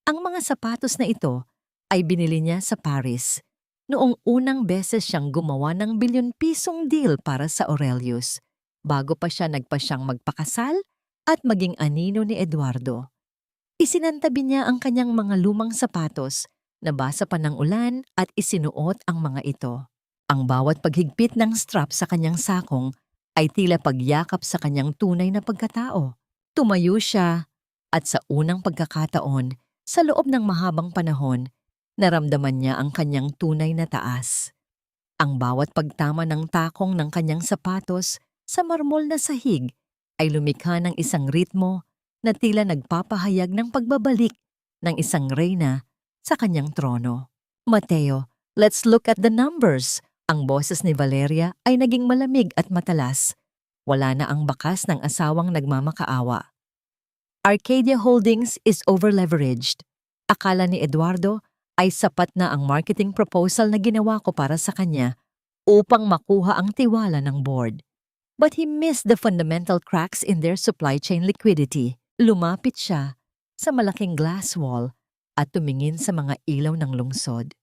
Ang mga sapatos na ito ay binili niya sa Paris noong unang beses siyang gumawa ng bilyon-pisong deal para sa Aurelius, bago pa siya nagpasyang magpakasal at maging anino ni Eduardo. Isinantabi niya ang kanyang mga lumang sapatos, nabasa pa ng ulan at isinuot ang mga ito. Ang bawat paghigpit ng strap sa kanyang sakong ay tila pagyakap sa kanyang tunay na pagkatao. Tumayo siya at sa unang pagkakataon, sa loob ng mahabang panahon, naramdaman niya ang kanyang tunay na taas. Ang bawat pagtama ng takong ng kanyang sapatos sa marmol na sahig ay lumikha ng isang ritmo na tila nagpapahayag ng pagbabalik ng isang reyna sa kanyang trono. Mateo, let's look at the numbers. Ang boses ni Valeria ay naging malamig at matalas. Wala na ang bakas ng asawang nagmamakaawa. Arcadia Holdings is over-leveraged. Akala ni Eduardo ay sapat na ang marketing proposal na ginawa ko para sa kanya upang makuha ang tiwala ng board. But he missed the fundamental cracks in their supply chain liquidity. Lumapit siya sa malaking glass wall at tumingin sa mga ilaw ng lungsod.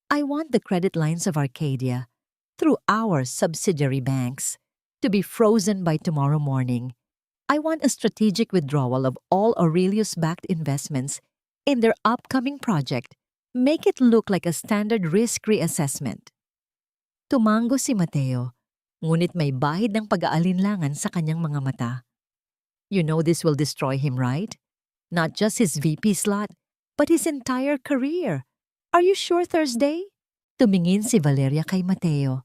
I want the credit lines of Arcadia, through our subsidiary banks, to be frozen by tomorrow morning. I want a strategic withdrawal of all Aurelius-backed investments in their upcoming project. Make it look like a standard risk reassessment. Tumango si Mateo, ngunit may bahid ng pag-aalinlangan sa kanyang mga mata. You know this will destroy him, right? Not just his VP slot, but his entire career. Are you sure, Thursday? Tumingin si Valeria kay Mateo.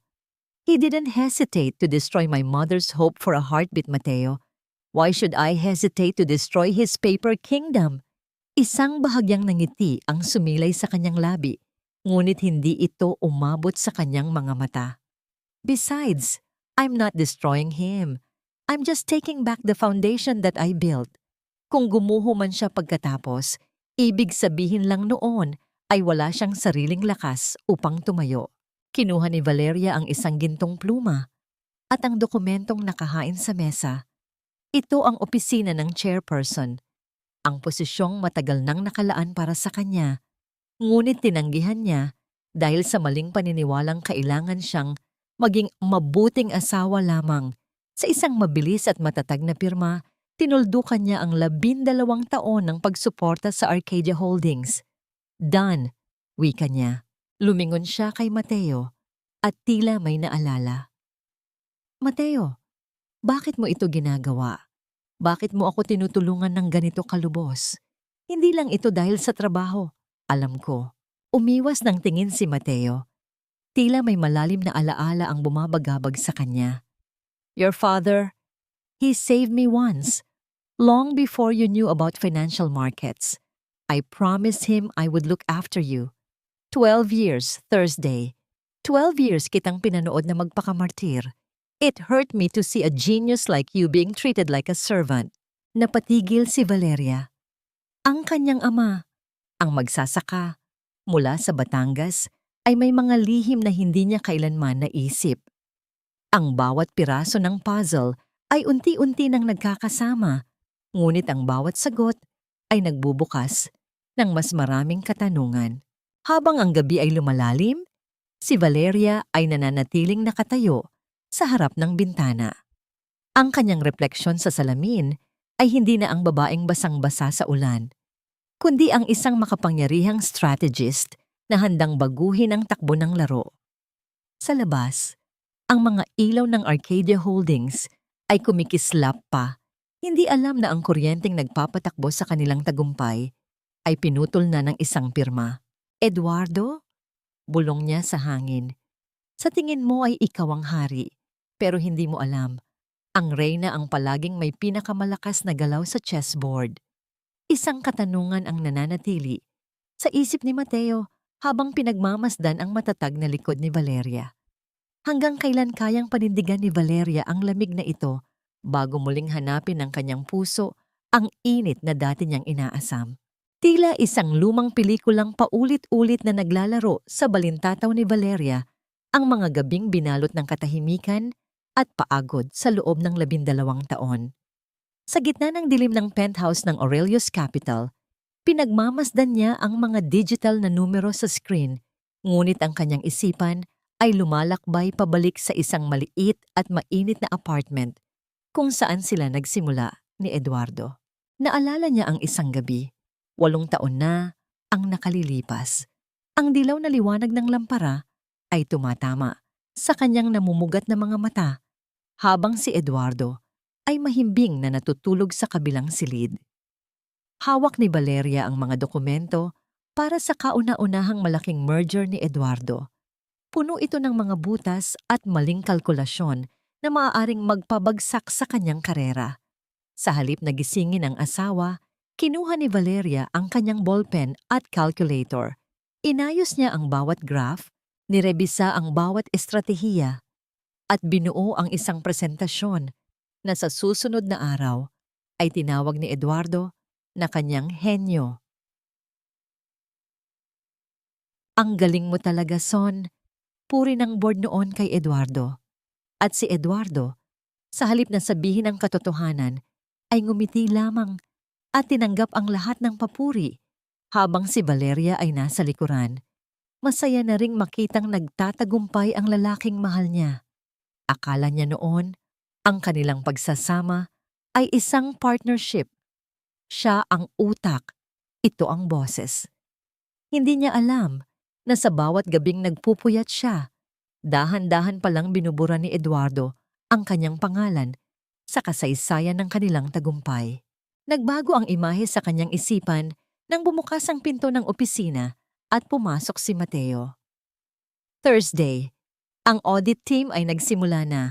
He didn't hesitate to destroy my mother's hope for a heartbeat, Mateo. Why should I hesitate to destroy his paper kingdom? Isang bahagyang nangiti ang sumilay sa kanyang labi, ngunit hindi ito umabot sa kanyang mga mata. Besides, I'm not destroying him. I'm just taking back the foundation that I built. Kung gumuho man siya pagkatapos, ibig sabihin lang noon ay wala siyang sariling lakas upang tumayo. Kinuha ni Valeria ang isang gintong pluma at ang dokumentong nakahain sa mesa. Ito ang opisina ng chairperson, ang posisyong matagal nang nakalaan para sa kanya, ngunit tinanggihan niya dahil sa maling paniniwalang kailangan siyang maging mabuting asawa lamang. Sa isang mabilis at matatag na pirma, tinuldukan niya ang 12 taon ng pagsuporta sa Arcadia Holdings. Done, wika niya. Lumingon siya kay Mateo at tila may naalala. Mateo, bakit mo ito ginagawa? Bakit mo ako tinutulungan ng ganito kalubos? Hindi lang ito dahil sa trabaho. Alam ko. Umiwas ng tingin si Mateo. Tila may malalim na alaala ang bumabagabag sa kanya. Your father, he saved me once, long before you knew about financial markets. I promised him I would look after you. 12 years, Thursday. 12 years kitang pinanood na magpakamartir. It hurt me to see a genius like you being treated like a servant. Napatigil si Valeria. Ang kanyang ama, ang magsasaka, mula sa Batangas, ay may mga lihim na hindi niya kailanman naisip. Ang bawat piraso ng puzzle ay unti-unti nang nagkakasama Ngunit ang bawat sagot ay nagbubukas ng mas maraming katanungan. Habang ang gabi ay lumalalim, si Valeria ay nananatiling nakatayo sa harap ng bintana. Ang kanyang refleksyon sa salamin ay hindi na ang babaeng basang-basa sa ulan, kundi ang isang makapangyarihang strategist na handang baguhin ang takbo ng laro. Sa labas, ang mga ilaw ng Arcadia Holdings ay kumikislap pa. Hindi alam na ang kuryenteng nagpapatakbo sa kanilang tagumpay ay pinutol na ng isang pirma. Eduardo? Bulong niya sa hangin. Sa tingin mo ay ikaw ang hari, pero hindi mo alam. Ang reyna ang palaging may pinakamalakas na galaw sa chessboard. Isang katanungan ang nananatili sa isip ni Mateo habang pinagmamasdan ang matatag na likod ni Valeria. Hanggang kailan kayang panindigan ni Valeria ang lamig na ito bago muling hanapin ng kanyang puso ang init na dati niyang inaasam? Tila isang lumang pelikulang paulit-ulit na naglalaro sa balintataw ni Valeria ang mga gabing binalot ng katahimikan at paagod sa loob ng 12 taon. Sa gitna ng dilim ng penthouse ng Aurelius Capital, pinagmamasdan niya ang mga digital na numero sa screen, ngunit ang kanyang isipan ay lumalakbay pabalik sa isang maliit at mainit na apartment kung saan sila nagsimula ni Eduardo. Naalala niya ang isang gabi. 8 taon na ang nakalilipas. Ang dilaw na liwanag ng lampara ay tumatama sa kanyang namumugat na mga mata habang si Eduardo ay mahimbing na natutulog sa kabilang silid. Hawak ni Valeria ang mga dokumento para sa kauna-unahang malaking merger ni Eduardo. Puno ito ng mga butas at maling kalkulasyon na maaaring magpabagsak sa kanyang karera. Sa halip na gisingin ang asawa, kinuha ni Valeria ang kanyang ballpen at calculator. Inayos niya ang bawat graph, nirebisa ang bawat estratehiya, at binuo ang isang presentasyon na sa susunod na araw ay tinawag ni Eduardo na kanyang henyo. Ang galing mo talaga, Son. Puri ng board noon kay Eduardo. At si Eduardo, sa halip na sabihin ang katotohanan, ay ngumiti lamang at tinanggap ang lahat ng papuri habang si Valeria ay nasa likuran. Masaya na ring makitang nagtatagumpay ang lalaking mahal niya. Akala niya noon, ang kanilang pagsasama ay isang partnership. Siya ang utak, ito ang boses. Hindi niya alam na sa bawat gabing nagpupuyat siya, dahan-dahan palang binubura ni Eduardo ang kanyang pangalan sa kasaysayan ng kanilang tagumpay. Nagbago ang imahe sa kanyang isipan nang bumukas ang pinto ng opisina at pumasok si Mateo. Thursday, ang audit team ay nagsimula na.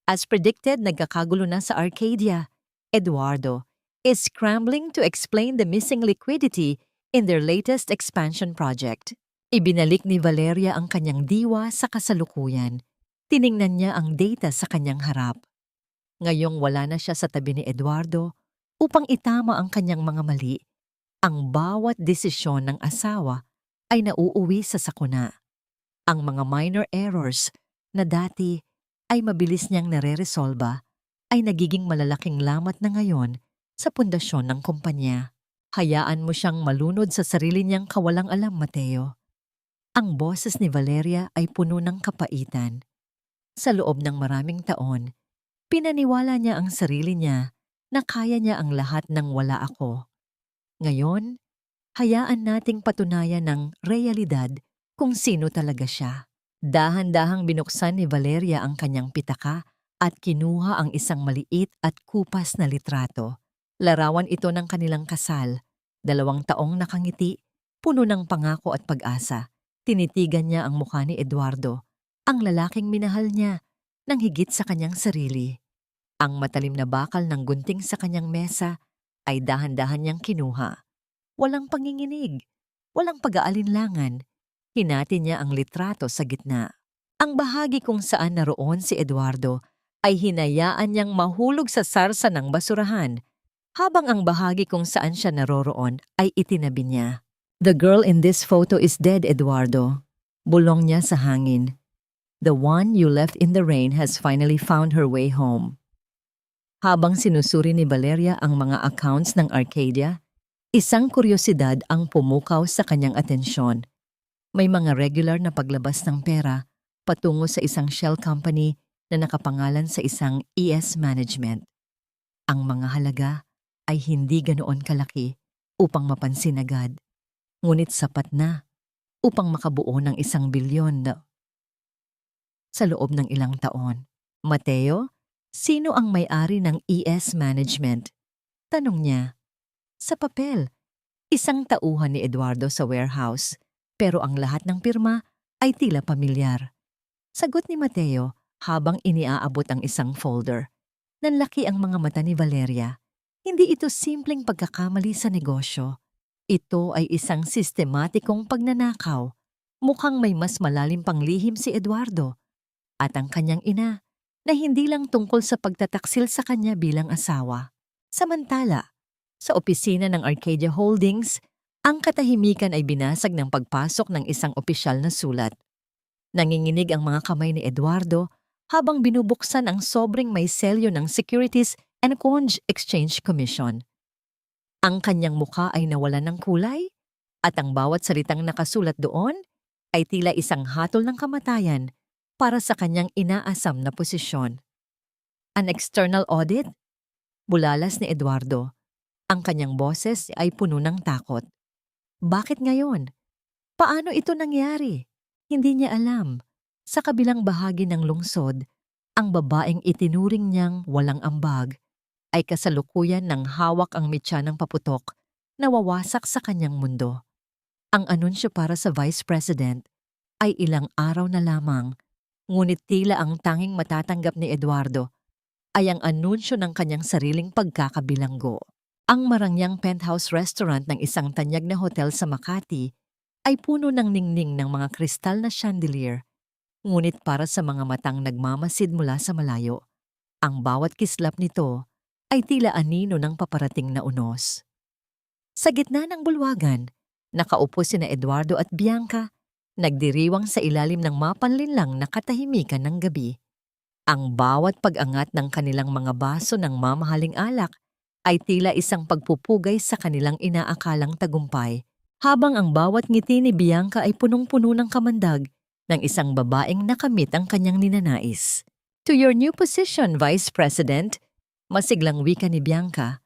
As predicted, nagkakagulo na sa Arcadia. Eduardo is scrambling to explain the missing liquidity in their latest expansion project. Ibinalik ni Valeria ang kanyang diwa sa kasalukuyan. Tiningnan niya ang data sa kanyang harap. Ngayong wala na siya sa tabi ni Eduardo upang itama ang kanyang mga mali, ang bawat desisyon ng asawa ay nauuwi sa sakuna. Ang mga minor errors na dati ay mabilis niyang nare-resolba ay nagiging malalaking lamat na ngayon sa pundasyon ng kumpanya. Hayaan mo siyang malunod sa sarili niyang kawalang alam, Mateo. Ang boses ni Valeria ay puno ng kapaitan. Sa loob ng maraming taon, pinaniwala niya ang sarili niya na kaya niya ang lahat ng wala ako. Ngayon, hayaan nating patunayan ng realidad kung sino talaga siya. Dahan-dahang binuksan ni Valeria ang kanyang pitaka at kinuha ang isang maliit at kupas na litrato. Larawan ito ng kanilang kasal. 2 taong nakangiti, puno ng pangako at pag-asa. Tinitigan niya ang mukha ni Eduardo, ang lalaking minahal niya, nang higit sa kanyang sarili. Ang matalim na bakal ng gunting sa kanyang mesa ay dahan-dahan niyang kinuha. Walang panginginig, walang pag-aalinlangan. Hinati niya ang litrato sa gitna. Ang bahagi kung saan naroon si Eduardo ay hinayaan niyang mahulog sa sarsa ng basurahan, habang ang bahagi kung saan siya naroroon ay itinabi niya. The girl in this photo is dead, Eduardo. Bulong niya sa hangin. The one you left in the rain has finally found her way home. Habang sinusuri ni Valeria ang mga accounts ng Arcadia, isang kuryosidad ang pumukaw sa kanyang atensyon. May mga regular na paglabas ng pera patungo sa isang shell company na nakapangalan sa isang ES management. Ang mga halaga ay hindi ganoon kalaki upang mapansin agad, ngunit sapat na upang makabuo ng 1 bilyon sa loob ng ilang taon. Mateo, sino ang may-ari ng ES management? Tanong niya. Sa papel, isang tauhan ni Eduardo sa warehouse, pero ang lahat ng pirma ay tila pamilyar. Sagot ni Mateo habang iniaabot ang isang folder. Nanlaki ang mga mata ni Valeria. Hindi ito simpleng pagkakamali sa negosyo. Ito ay isang sistematikong pagnanakaw. Mukhang may mas malalim pang lihim si Eduardo at ang kanyang ina na hindi lang tungkol sa pagtataksil sa kanya bilang asawa. Samantala, sa opisina ng Arcadia Holdings, ang katahimikan ay binasag ng pagpasok ng isang opisyal na sulat. Nanginginig ang mga kamay ni Eduardo habang binubuksan ang sobrang may selyo ng Securities and Exchange Commission. Ang kanyang mukha ay nawalan ng kulay at ang bawat salitang nakasulat doon ay tila isang hatol ng kamatayan para sa kanyang inaasam na posisyon. An external audit? Bulalas ni Eduardo. Ang kanyang boses ay puno ng takot. Bakit ngayon? Paano ito nangyari? Hindi niya alam. Sa kabilang bahagi ng lungsod, ang babaeng itinuring niyang walang ambag ay kasalukuyan ng hawak ang mitya ng paputok na wawasak sa kanyang mundo. Ang anunsyo para sa Vice President ay ilang araw na lamang, ngunit tila ang tanging matatanggap ni Eduardo ay ang anunsyo ng kanyang sariling pagkakabilanggo. Ang marangyang penthouse restaurant ng isang tanyag na hotel sa Makati ay puno ng ningning ng mga kristal na chandelier, ngunit para sa mga matang nagmamasid mula sa malayo, ang bawat kislap nito ay tila anino ng paparating na unos. Sa gitna ng bulwagan, nakaupo sina Eduardo at Bianca, nagdiriwang sa ilalim ng mapanlinlang na katahimikan ng gabi. Ang bawat pag-angat ng kanilang mga baso ng mamahaling alak ay tila isang pagpupugay sa kanilang inaakalang tagumpay, habang ang bawat ngiti ni Bianca ay punong-puno ng kamandag ng isang babaeng nakamit ang kanyang ninanais. To your new position, Vice President, masiglang wika ni Bianca.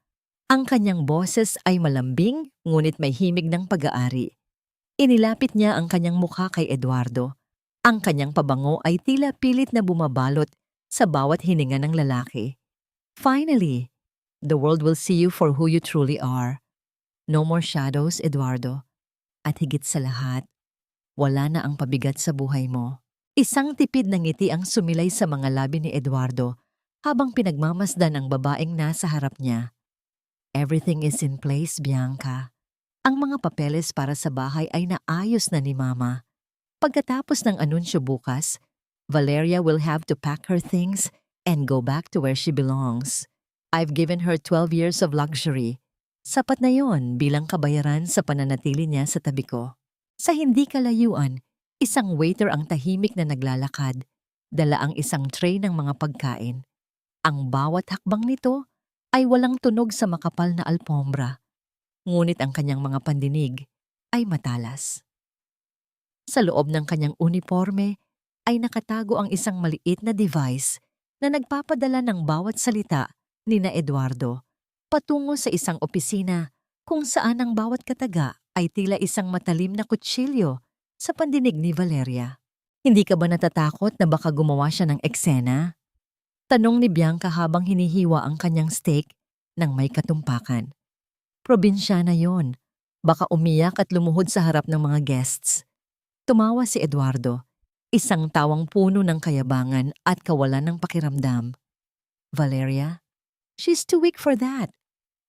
Ang kanyang boses ay malambing ngunit may himig ng pag-aari. Inilapit niya ang kanyang mukha kay Eduardo. Ang kanyang pabango ay tila pilit na bumabalot sa bawat hininga ng lalaki. Finally, the world will see you for who you truly are. No more shadows, Eduardo. At higit sa lahat, wala na ang pabigat sa buhay mo. Isang tipid na ngiti ang sumilay sa mga labi ni Eduardo habang pinagmamasdan ang babaeng nasa harap niya. Everything is in place, Bianca. Ang mga papeles para sa bahay ay naayos na ni Mama. Pagkatapos ng anunsyo bukas, Valeria will have to pack her things and go back to where she belongs. I've given her 12 years of luxury. Sapat na yon bilang kabayaran sa pananatili niya sa tabi ko. Sa hindi kalayuan, isang waiter ang tahimik na naglalakad, dala ang isang tray ng mga pagkain. Ang bawat hakbang nito ay walang tunog sa makapal na alpombra, ngunit ang kanyang mga pandinig ay matalas. Sa loob ng kanyang uniforme ay nakatago ang isang maliit na device na nagpapadala ng bawat salita ni na Eduardo patungo sa isang opisina kung saan ang bawat kataga ay tila isang matalim na kutsilyo sa pandinig ni Valeria. Hindi ka ba natatakot na baka gumawa siya ng eksena? Tanong ni Bianca habang hinihiwa ang kanyang steak ng may katumpakan. Probinsyana yon. Baka umiyak at lumuhod sa harap ng mga guests. Tumawa si Eduardo, isang tawang puno ng kayabangan at kawalan ng pakiramdam. Valeria, she's too weak for that.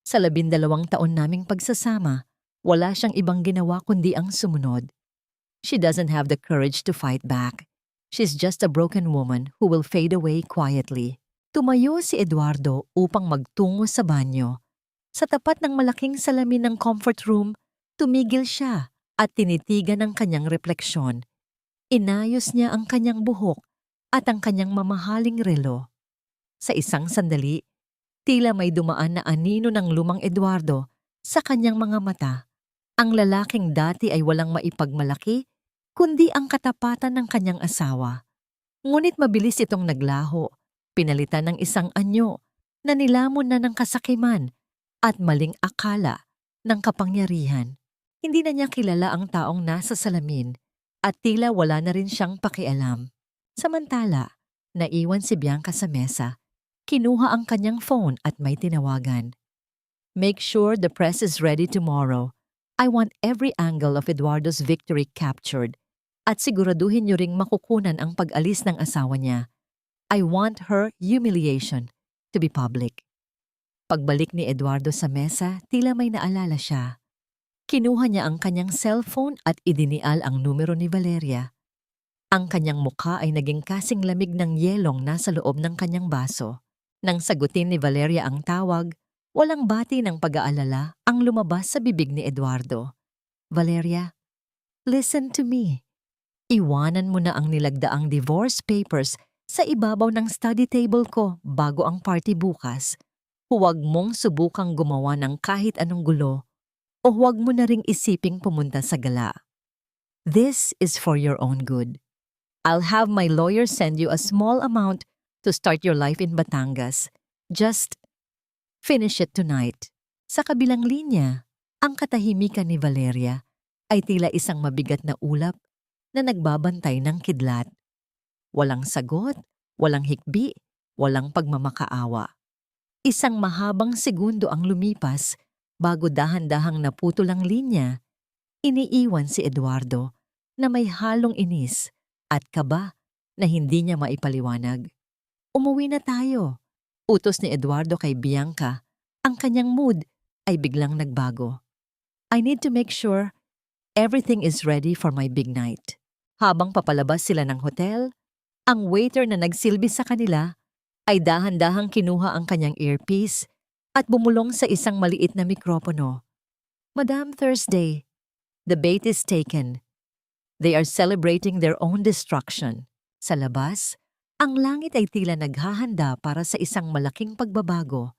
Sa 12 taon naming pagsasama, wala siyang ibang ginawa kundi ang sumunod. She doesn't have the courage to fight back. She's just a broken woman who will fade away quietly. Tumayo si Eduardo upang magtungo sa banyo. Sa tapat ng malaking salamin ng comfort room, tumigil siya at tinitigan ang kanyang refleksyon. Inayos niya ang kanyang buhok at ang kanyang mamahaling relo. Sa isang sandali, Tila may dumaan na anino ng lumang Eduardo sa kanyang mga mata. Ang lalaking dati ay walang maipagmalaki, kundi ang katapatan ng kanyang asawa. Ngunit mabilis itong naglaho, pinalitan ng isang anyo na nilamon na ng kasakiman at maling akala ng kapangyarihan. Hindi na niya kilala ang taong nasa salamin at tila wala na rin siyang pakialam. Samantala, naiwan si Bianca sa mesa. Kinuha ang kanyang phone at may tinawagan. Make sure the press is ready tomorrow. I want every angle of Eduardo's victory captured at siguraduhin niyo ring makukunan ang pag-alis ng asawa niya. I want her humiliation to be public. Pagbalik ni Eduardo sa mesa, tila may naalala siya. Kinuha niya ang kanyang cellphone at idinial ang numero ni Valeria. Ang kanyang mukha ay naging kasing lamig ng yelong nasa loob ng kanyang baso. Nang sagutin ni Valeria ang tawag, walang bati ng pag-aalala ang lumabas sa bibig ni Eduardo. Valeria, listen to me. Iwanan mo na ang nilagdaang divorce papers sa ibabaw ng study table ko bago ang party bukas. Huwag mong subukang gumawa ng kahit anong gulo o huwag mo na ring isiping pumunta sa gala. This is for your own good. I'll have my lawyer send you a small amount to start your life in Batangas. Just finish it tonight. Sa kabilang linya, ang katahimikan ni Valeria ay tila isang mabigat na ulap na nagbabantay ng kidlat. Walang sagot, walang hikbi, walang pagmamakaawa. Isang mahabang segundo ang lumipas bago dahan-dahang naputol ang linya. Iniiwan si Eduardo na may halong inis at kaba na hindi niya maipaliwanag. Umuwi na tayo. Utos ni Eduardo kay Bianca. Ang kanyang mood ay biglang nagbago. I need to make sure everything is ready for my big night. Habang papalabas sila ng hotel, ang waiter na nagsilbi sa kanila ay dahan-dahang kinuha ang kanyang earpiece at bumulong sa isang maliit na mikropono. Madam Thursday, the bait is taken. They are celebrating their own destruction. Sa labas, ang langit ay tila naghahanda para sa isang malaking pagbabago.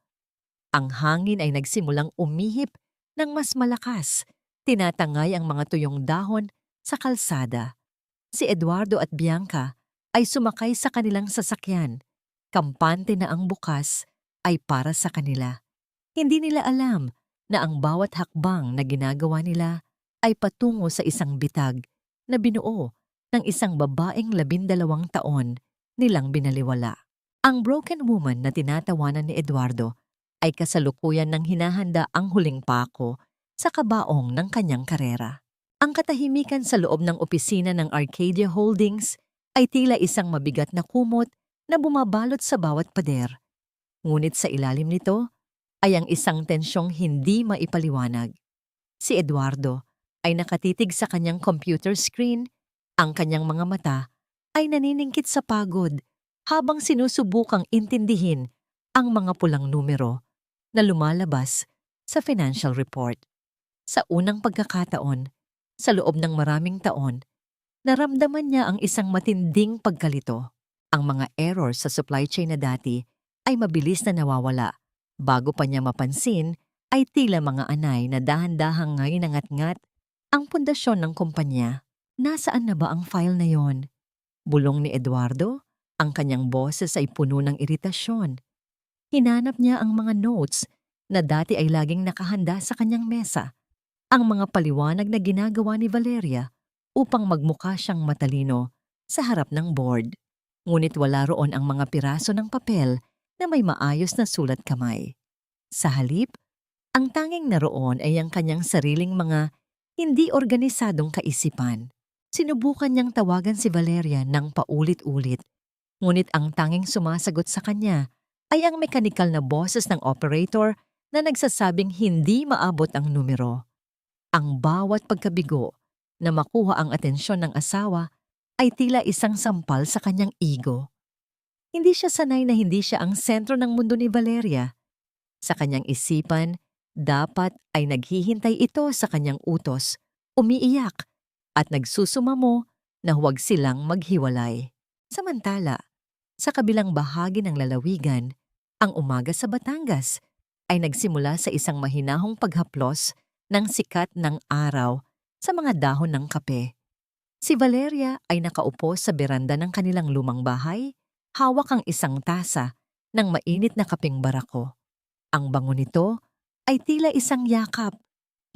Ang hangin ay nagsimulang umihip ng mas malakas, tinatangay ang mga tuyong dahon sa kalsada. Si Eduardo at Bianca ay sumakay sa kanilang sasakyan. Kampante na ang bukas ay para sa kanila. Hindi nila alam na ang bawat hakbang na ginagawa nila ay patungo sa isang bitag na binuo ng isang babaeng 12 taon nilang binaliwala. Ang broken woman na tinatawanan ni Eduardo ay kasalukuyan ng hinahanda ang huling pako sa kabaong ng kanyang karera. Ang katahimikan sa loob ng opisina ng Arcadia Holdings ay tila isang mabigat na kumot na bumabalot sa bawat pader. Ngunit sa ilalim nito ay ang isang tensyong hindi maipaliwanag. Si Eduardo ay nakatitig sa kanyang computer screen, ang kanyang mga mata ay naniningkit sa pagod habang sinusubukang intindihin ang mga pulang numero na lumalabas sa financial report. Sa unang pagkakataon, sa loob ng maraming taon, naramdaman niya ang isang matinding pagkalito. Ang mga errors sa supply chain na dati ay mabilis na nawawala. Bago pa niya mapansin, ay tila mga anay na dahan-dahang ngay nangat-ngat ang pundasyon ng kumpanya. Nasaan na ba ang file na yon? Bulong ni Eduardo, ang kanyang boses ay puno ng iritasyon. Hinanap niya ang mga notes na dati ay laging nakahanda sa kanyang mesa, ang mga paliwanag na ginagawa ni Valeria upang magmukha siyang matalino sa harap ng board. Ngunit wala roon ang mga piraso ng papel na may maayos na sulat kamay. Sa halip, ang tanging naroon ay ang kanyang sariling mga hindi organisadong kaisipan. Sinubukan niyang tawagan si Valeria ng paulit-ulit, ngunit ang tanging sumasagot sa kanya ay ang mekanikal na boses ng operator na nagsasabing hindi maabot ang numero. Ang bawat pagkabigo na makuha ang atensyon ng asawa ay tila isang sampal sa kanyang ego. Hindi siya sanay na hindi siya ang sentro ng mundo ni Valeria. Sa kanyang isipan, dapat ay naghihintay ito sa kanyang utos, umiiyak, at nagsusumamo na huwag silang maghiwalay. Samantala, sa kabilang bahagi ng lalawigan, Ang umaga sa Batangas ay nagsimula sa isang mahinahong paghaplos ng sikat ng araw sa mga dahon ng kape. Si Valeria ay nakaupo sa beranda ng kanilang lumang bahay, hawak ang isang tasa ng mainit na kapeng barako. Ang bango nito ay tila isang yakap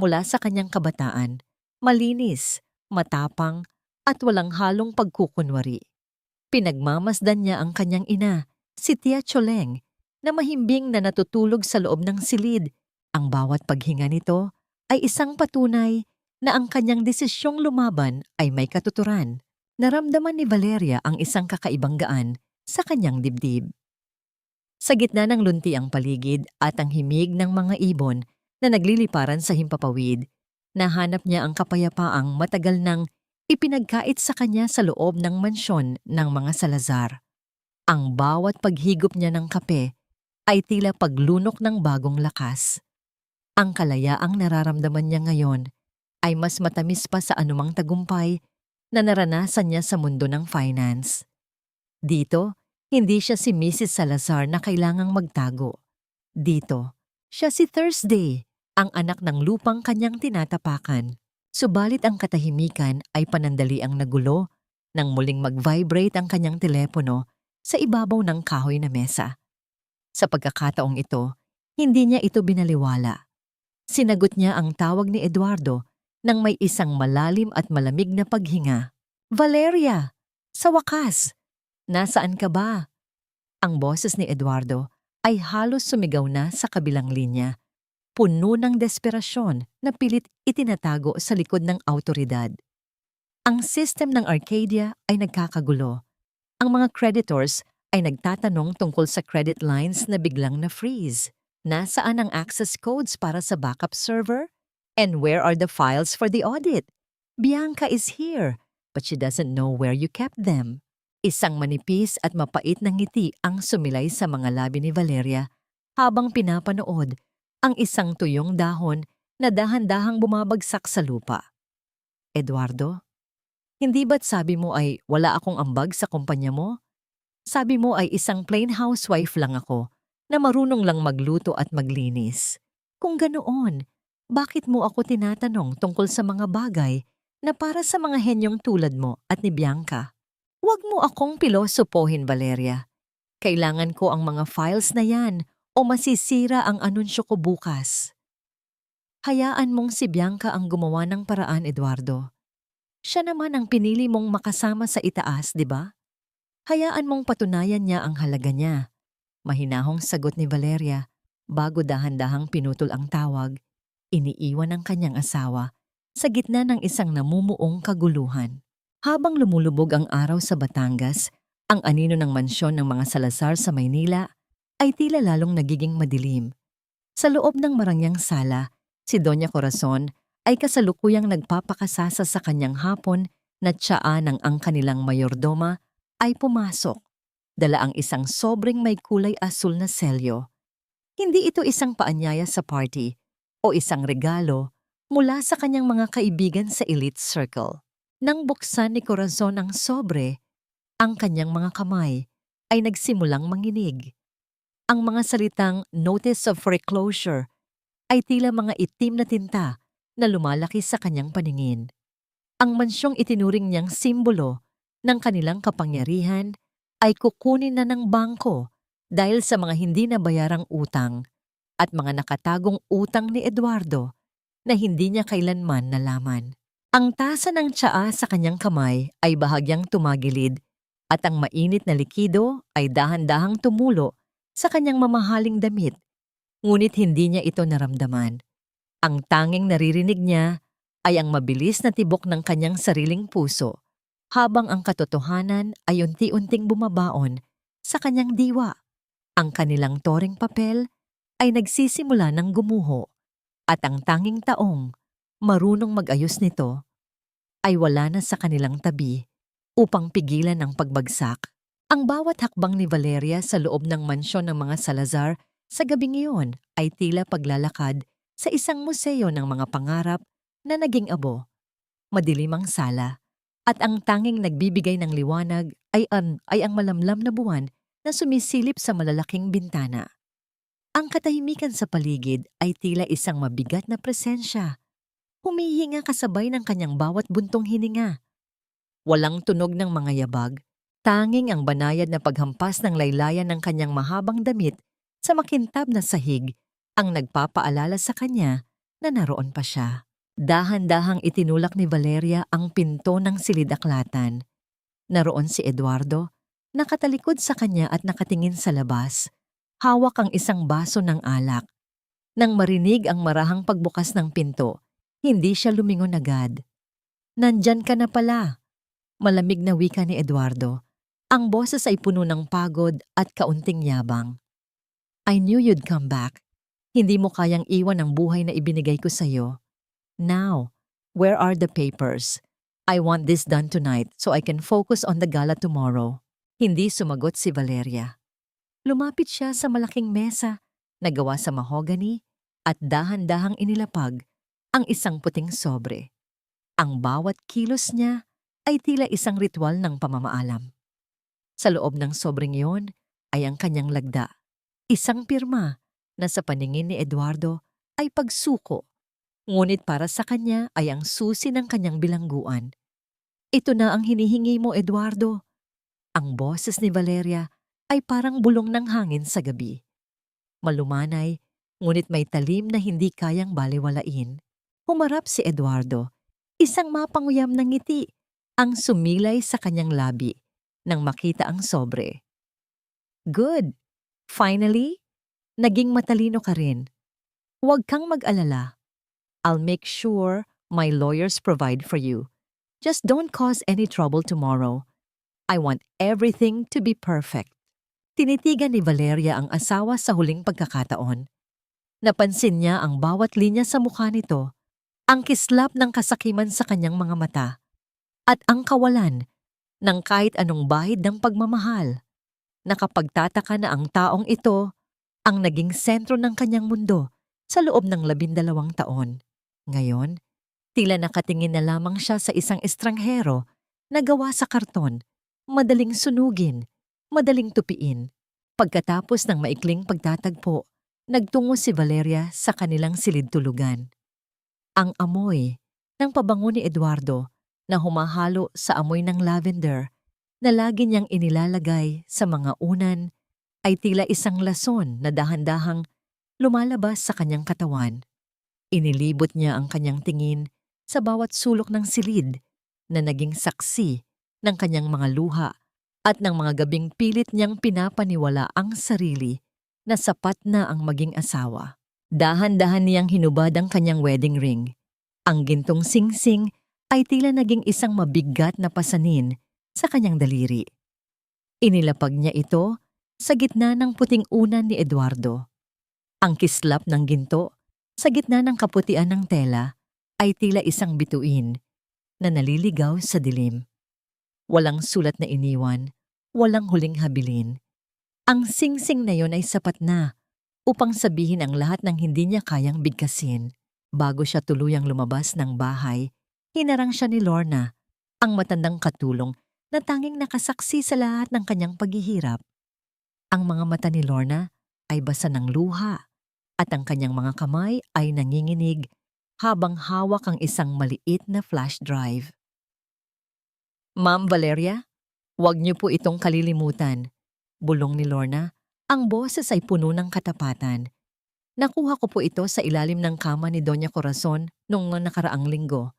mula sa kanyang kabataan, malinis, matapang, at walang halong pagkukunwari. Pinagmamasdan niya ang kanyang ina, si Tia Choleng, na mahimbing na natutulog sa loob ng silid. Ang bawat paghinga nito ay isang patunay na ang kanyang desisyong lumaban ay may katuturan. Naramdaman ni Valeria ang isang kakaibang gaan sa kanyang dibdib. Sa gitna ng lunti ang paligid at ang himig ng mga ibon na nagliliparan sa himpapawid, nahanap niya ang kapayapaang matagal nang ipinagkait sa kanya sa loob ng mansyon ng mga Salazar. Ang bawat paghigop niya ng kape ay tila paglunok ng bagong lakas. Ang kalayaang nararamdaman niya ngayon ay mas matamis pa sa anumang tagumpay na naranasan niya sa mundo ng finance. Dito, hindi siya si Mrs. Salazar na kailangang magtago. Dito, siya si Thursday, ang anak ng lupang kanyang tinatapakan. Subalit ang katahimikan ay panandaliang nagulo nang muling mag-vibrate ang kanyang telepono sa ibabaw ng kahoy na mesa. Sa pagkakataong ito, hindi niya ito binaliwala. Sinagot niya ang tawag ni Eduardo nang may isang malalim at malamig na paghinga. "Valeria! Sa wakas! Nasaan ka ba?" Ang boses ni Eduardo ay halos sumigaw na sa kabilang linya, puno ng desperasyon na pilit itinatago sa likod ng awtoridad. Ang system ng Arcadia ay nagkakagulo. Ang mga creditors ay nagtatanong tungkol sa credit lines na biglang na-freeze. Nasaan ang access codes para sa backup server? And where are the files for the audit? Bianca is here, but she doesn't know where you kept them. Isang manipis at mapait na ngiti ang sumilay sa mga labi ni Valeria habang pinapanood ang isang tuyong dahon na dahan-dahang bumabagsak sa lupa. "Eduardo, hindi ba't sabi mo ay wala akong ambag sa kumpanya mo? Sabi mo ay isang plain housewife lang ako na marunong lang magluto at maglinis. Kung ganoon, bakit mo ako tinatanong tungkol sa mga bagay na para sa mga henyong tulad mo at ni Bianca? Huwag mo akong pilosopohin, Valeria. Kailangan ko ang mga files na yan o masisira ang anunsyo ko bukas." Hayaan mong si Bianca ang gumawa ng paraan, Eduardo. Siya naman ang pinili mong makasama sa itaas, di ba? Hayaan mong patunayan niya ang halaga niya. Mahinahong sagot ni Valeria bago dahan-dahang pinutol ang tawag, iniiwan ng kanyang asawa sa gitna ng isang namumuong kaguluhan. Habang lumulubog ang araw sa Batangas, ang anino ng mansyon ng mga Salazar sa Maynila ay tila lalong nagiging madilim. Sa loob ng marangyang sala, si Doña Corazon ay kasalukuyang nagpapakasasa sa kanyang hapon na tsaa ng ang kanilang mayordoma ay pumasok. Dala ang isang sobrang may kulay asul na selyo. Hindi ito isang paanyaya sa party o isang regalo mula sa kanyang mga kaibigan sa elite circle. Nang buksan ni Corazon ang sobre, ang kanyang mga kamay ay nagsimulang manginig. Ang mga salitang notice of foreclosure ay tila mga itim na tinta na lumalaki sa kanyang paningin. Ang mansyong itinuring niyang simbolo ng kanilang kapangyarihan ay kukunin na ng bangko dahil sa mga hindi nabayarang utang at mga nakatagong utang ni Eduardo na hindi niya kailanman nalaman. Ang tasa ng tsaa sa kanyang kamay ay bahagyang tumagilid at ang mainit na likido ay dahan-dahang tumulo sa kanyang mamahaling damit, ngunit hindi niya ito naramdaman. Ang tanging naririnig niya ay ang mabilis na tibok ng kanyang sariling puso, habang ang katotohanan ay unti-unting bumabaon sa kanyang diwa. Ang kanilang toring papel ay nagsisimula ng gumuho at ang tanging taong marunong mag-ayos nito ay wala na sa kanilang tabi upang pigilan ang pagbagsak. Ang bawat hakbang ni Valeria sa loob ng mansyon ng mga Salazar sa gabing iyon ay tila paglalakad sa isang museo ng mga pangarap na naging abo. Madilim ang sala at ang tanging nagbibigay ng liwanag ay ang malamlam na buwan na sumisilip sa malalaking bintana. Ang katahimikan sa paligid ay tila isang mabigat na presensya. Humihinga kasabay ng kanyang bawat buntong hininga. Walang tunog ng mga yabag, tanging ang banayad na paghampas ng laylayan ng kanyang mahabang damit sa makintab na sahig ang nagpapaalala sa kanya na naroon pa siya. Dahan-dahang itinulak ni Valeria ang pinto ng silid-aklatan. Naroon si Eduardo, nakatalikod sa kanya at nakatingin sa labas. Hawak ang isang baso ng alak. Nang marinig ang marahang pagbukas ng pinto, hindi siya lumingon agad. "Nandyan ka na pala," malamig na wika ni Eduardo. Ang boses ay puno ng pagod at kaunting yabang. "I knew you'd come back. Hindi mo kayang iwan ang buhay na ibinigay ko sa'yo. Now, where are the papers? I want this done tonight so I can focus on the gala tomorrow." Hindi sumagot si Valeria. Lumapit siya sa malaking mesa na gawa sa mahogany at dahan-dahang inilapag ang isang puting sobre. Ang bawat kilos niya ay tila isang ritual ng pamamaalam. Sa loob ng sobreng iyon ay ang kanyang lagda. Isang pirma na sa paningin ni Eduardo ay pagsuko, ngunit para sa kanya ay ang susi ng kanyang bilangguan. "Ito na ang hinihingi mo, Eduardo." Ang boses ni Valeria ay parang bulong ng hangin sa gabi. Malumanay, ngunit may talim na hindi kayang baliwalain. Humarap si Eduardo, isang mapanguyam na ngiti ang sumilay sa kanyang labi nang makita ang sobre. "Good! Finally, naging matalino ka rin. Huwag kang mag-alala. I'll make sure my lawyers provide for you. Just don't cause any trouble tomorrow. I want everything to be perfect." Tinitigan ni Valeria ang asawa sa huling pagkakataon. Napansin niya ang bawat linya sa mukha nito, ang kislap ng kasakiman sa kanyang mga mata, at ang kawalan ng kahit anong bahid ng pagmamahal. Nakapagtataka na ang taong ito ang naging sentro ng kanyang mundo sa loob ng 12 taon. Ngayon, tila nakatingin na lamang siya sa isang estranghero na gawa sa karton, madaling sunugin, madaling tupiin. Pagkatapos ng maikling pagtatagpo, nagtungo si Valeria sa kanilang silid-tulugan. Ang amoy ng pabango ni Eduardo na humahalo sa amoy ng lavender na lagi niyang inilalagay sa mga unan ay tila isang lason na dahan-dahang lumalabas sa kanyang katawan. Inilibot niya ang kanyang tingin sa bawat sulok ng silid na naging saksi ng kanyang mga luha at ng mga gabing pilit niyang pinapaniwala ang sarili na sapat na ang maging asawa. Dahan-dahan niyang hinubad ang kanyang wedding ring. Ang gintong singsing ay tila naging isang mabigat na pasanin sa kanyang daliri. Inilapag niya ito sa gitna ng puting unan ni Eduardo. Ang kislap ng ginto sa gitna ng kaputian ng tela ay tila isang bituin na naliligaw sa dilim. Walang sulat na iniwan, walang huling habilin. Ang singsing na yon ay sapat na upang sabihin ang lahat ng hindi niya kayang bigkasin. Bago siya tuluyang lumabas ng bahay, hinarang siya ni Lorna, ang matandang katulong na tanging nakasaksi sa lahat ng kanyang paghihirap. Ang mga mata ni Lorna ay basa ng luha at ang kanyang mga kamay ay nanginginig habang hawak ang isang maliit na flash drive. "Ma'am Valeria, huwag niyo po itong kalilimutan," bulong ni Lorna. Ang boses ay puno ng katapatan. "Nakuha ko po ito sa ilalim ng kama ni Doña Corazon noong nakaraang linggo.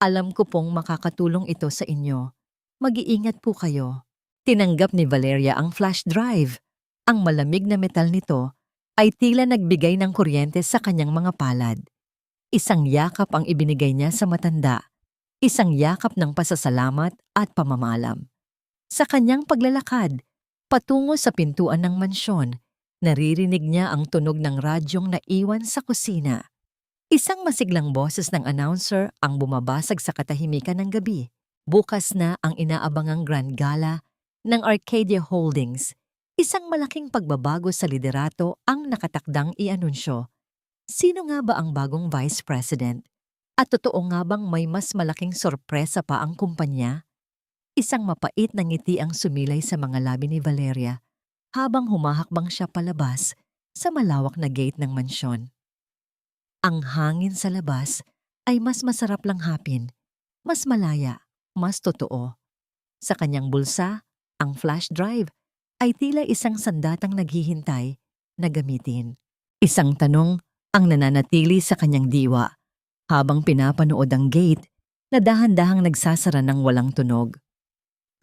Alam ko pong makakatulong ito sa inyo. Mag-iingat po kayo." Tinanggap ni Valeria ang flash drive. Ang malamig na metal nito ay tila nagbigay ng kuryente sa kanyang mga palad. Isang yakap ang ibinigay niya sa matanda. Isang yakap ng pasasalamat at pamamalam. Sa kanyang paglalakad, patungo sa pintuan ng mansyon, naririnig niya ang tunog ng radyong naiwan sa kusina. Isang masiglang boses ng announcer ang bumabasag sa katahimikan ng gabi. Bukas na ang inaabangang Grand Gala ng Arcadia Holdings. Isang malaking pagbabago sa liderato ang nakatakdang i-anunsyo. Sino nga ba ang bagong Vice President? At totoo nga bang may mas malaking sorpresa pa ang kumpanya? Isang mapait na ngiti ang sumilay sa mga labi ni Valeria. habang humahakbang siya palabas sa malawak na gate ng mansyon. Ang hangin sa labas ay mas masarap langhapin, mas malaya, mas totoo. Sa kanyang bulsa, ang flash drive ay tila isang sandatang naghihintay na gamitin. Isang tanong ang nananatili sa kanyang diwa habang pinapanood ang gate na dahan-dahang nagsasara ng walang tunog.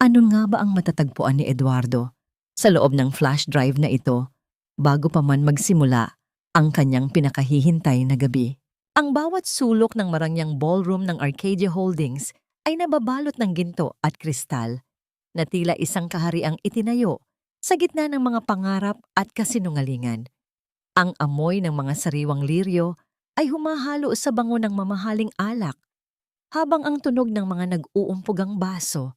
Ano nga ba ang matatagpuan ni Eduardo sa loob ng flash drive na ito bago pa man magsimula ang kanyang pinakahihintay na gabi? Ang bawat sulok ng marangyang ballroom ng Arcadia Holdings ay nababalot ng ginto at kristal na tila isang kahariang itinayo sa gitna ng mga pangarap at kasinungalingan. Ang amoy ng mga sariwang liryo ay humahalo sa bango ng mamahaling alak, habang ang tunog ng mga nag-uumpugang baso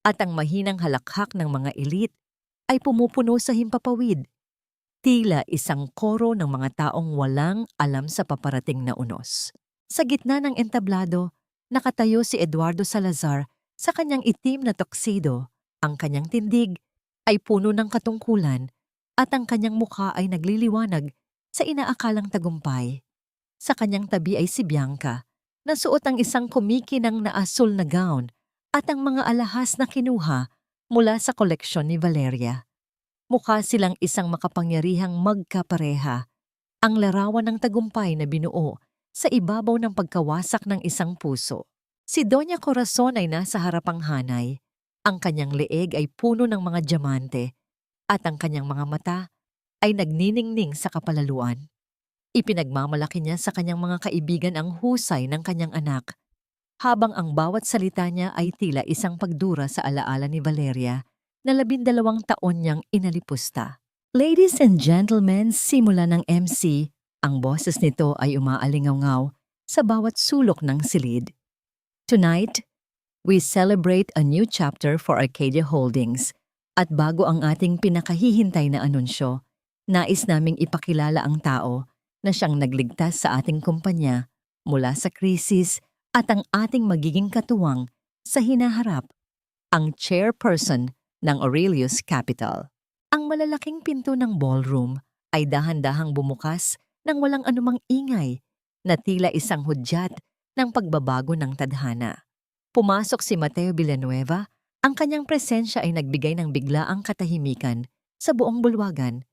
at ang mahinang halakhak ng mga elite ay pumupuno sa himpapawid, tila isang koro ng mga taong walang alam sa paparating na unos. Sa gitna ng entablado, nakatayo si Eduardo Salazar sa kanyang itim na tuxedo. Ang kanyang tindig ay puno ng katungkulan at ang kanyang mukha ay nagliliwanag sa inaakalang tagumpay. Sa kanyang tabi ay si Bianca, na suot ang isang kumikinang na asul na gown at ang mga alahas na kinuha mula sa koleksyon ni Valeria. Mukha silang isang makapangyarihang magkapareha, ang larawan ng tagumpay na binuo sa ibabaw ng pagkawasak ng isang puso. Si Doña Corazon ay nasa harapang hanay. Ang kanyang leeg ay puno ng mga diamante at ang kanyang mga mata ay nagniningning sa kapalaluan. Ipinagmamalaki niya sa kanyang mga kaibigan ang husay ng kanyang anak, habang ang bawat salita niya ay tila isang pagdura sa alaala ni Valeria na 12 taon niyang inalipusta. Ladies and gentlemen, simula ng MC, ang boses nito ay umaalingaw-ngaw sa bawat sulok ng silid. Tonight, we celebrate a new chapter for Arcadia Holdings, at bago ang ating pinakahihintay na anunsyo, nais naming ipakilala ang tao na siyang nagligtas sa ating kumpanya mula sa krisis at ang ating magiging katuwang sa hinaharap, ang chairperson ng Aurelius Capital. Ang malalaking pinto ng ballroom ay dahan-dahang bumukas ng walang anumang ingay na tila isang hudyat ng pagbabago ng tadhana. Pumasok si Mateo Villanueva, ang kanyang presensya ay nagbigay ng biglaang katahimikan sa buong bulwagan.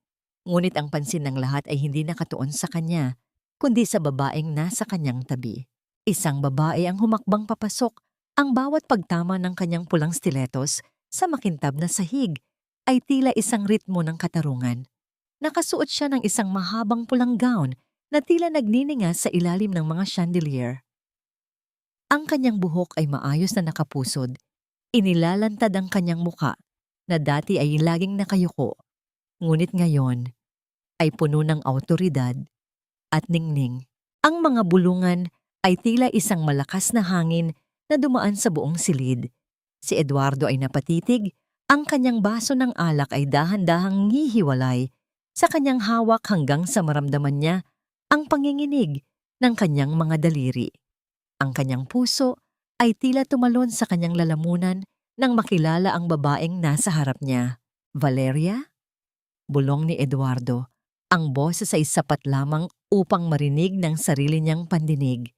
Ngunit ang pansin ng lahat ay hindi nakatuon sa kanya, kundi sa babaeng nasa kanyang tabi. Isang babae ang humakbang papasok, ang bawat pagtama ng kanyang pulang stilettos sa makintab na sahig ay tila isang ritmo ng katarungan. Nakasuot siya ng isang mahabang pulang gown na tila nagnininga sa ilalim ng mga chandelier. Ang kanyang buhok ay maayos na nakapusod, inilalantad ang kanyang muka na dati ay laging nakayuko. Ngunit ngayon ay puno ng awtoridad at ningning. Ang mga bulungan ay tila isang malakas na hangin na dumaan sa buong silid. Si Eduardo ay napatitig, ang kanyang baso ng alak ay dahan-dahang hihiwalay sa kanyang hawak hanggang sa maramdaman niya ang panginginig ng kanyang mga daliri. Ang kanyang puso ay tila tumalon sa kanyang lalamunan nang makilala ang babaeng nasa harap niya. Valeria? Bulong ni Eduardo. Ang boses ay sapat lamang upang marinig ng sarili niyang pandinig.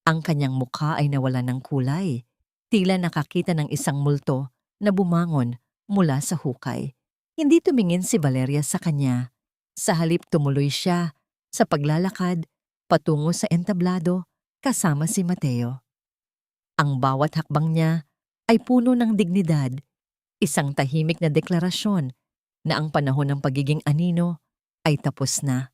Ang kanyang mukha ay nawalan ng kulay, tila nakakita ng isang multo na bumangon mula sa hukay. Hindi tumingin si Valeria sa kanya. Sa halip tumuloy siya sa paglalakad patungo sa entablado kasama si Mateo. Ang bawat hakbang niya ay puno ng dignidad, isang tahimik na deklarasyon na ang panahon ng pagiging anino ay tapos na.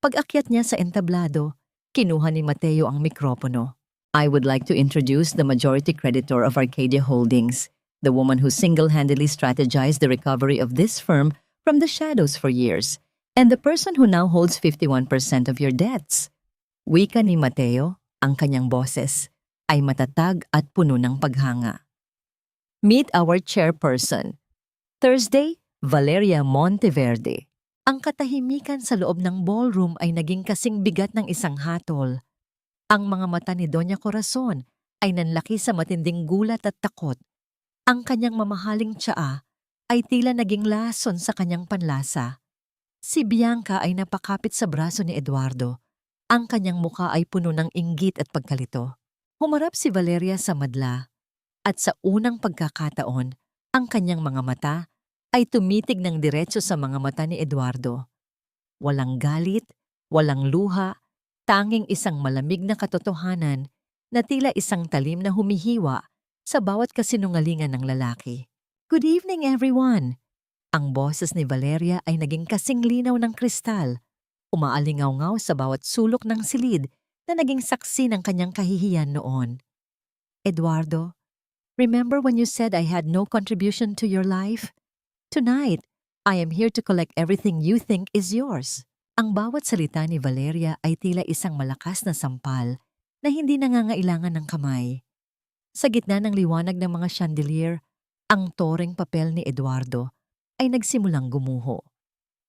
Pag-akyat niya sa entablado, kinuha ni Mateo ang mikropono. I would like to introduce the majority creditor of Arcadia Holdings, the woman who single-handedly strategized the recovery of this firm from the shadows for years, and the person who now holds 51% of your debts. Wika ni Mateo, ang kanyang boses, ay matatag at puno ng paghanga. Meet our chairperson. Thursday, Valeria Monteverde. Ang katahimikan sa loob ng ballroom ay naging kasing bigat ng isang hatol. Ang mga mata ni Doña Corazon ay nanlaki sa matinding gulat at takot. Ang kanyang mamahaling tsaa ay tila naging lason sa kanyang panlasa. Si Bianca ay napakapit sa braso ni Eduardo. Ang kanyang muka ay puno ng inggit at pagkalito. Humarap si Valeria sa madla at sa unang pagkakataon, ang kanyang mga mata ay tumitig ng diretso sa mga mata ni Eduardo. Walang galit, walang luha, tanging isang malamig na katotohanan na tila isang talim na humihiwa sa bawat kasinungalingan ng lalaki. Good evening, everyone! Ang boses ni Valeria ay naging kasing linaw ng kristal, umaalingaw-ngaw sa bawat sulok ng silid na naging saksi ng kanyang kahihiyan noon. Eduardo, remember when you said I had no contribution to your life? Tonight, I am here to collect everything you think is yours. Ang bawat salita ni Valeria ay tila isang malakas na sampal na hindi nangangailangan ng kamay. Sa gitna ng liwanag ng mga chandelier, ang toreng papel ni Eduardo ay nagsimulang gumuho.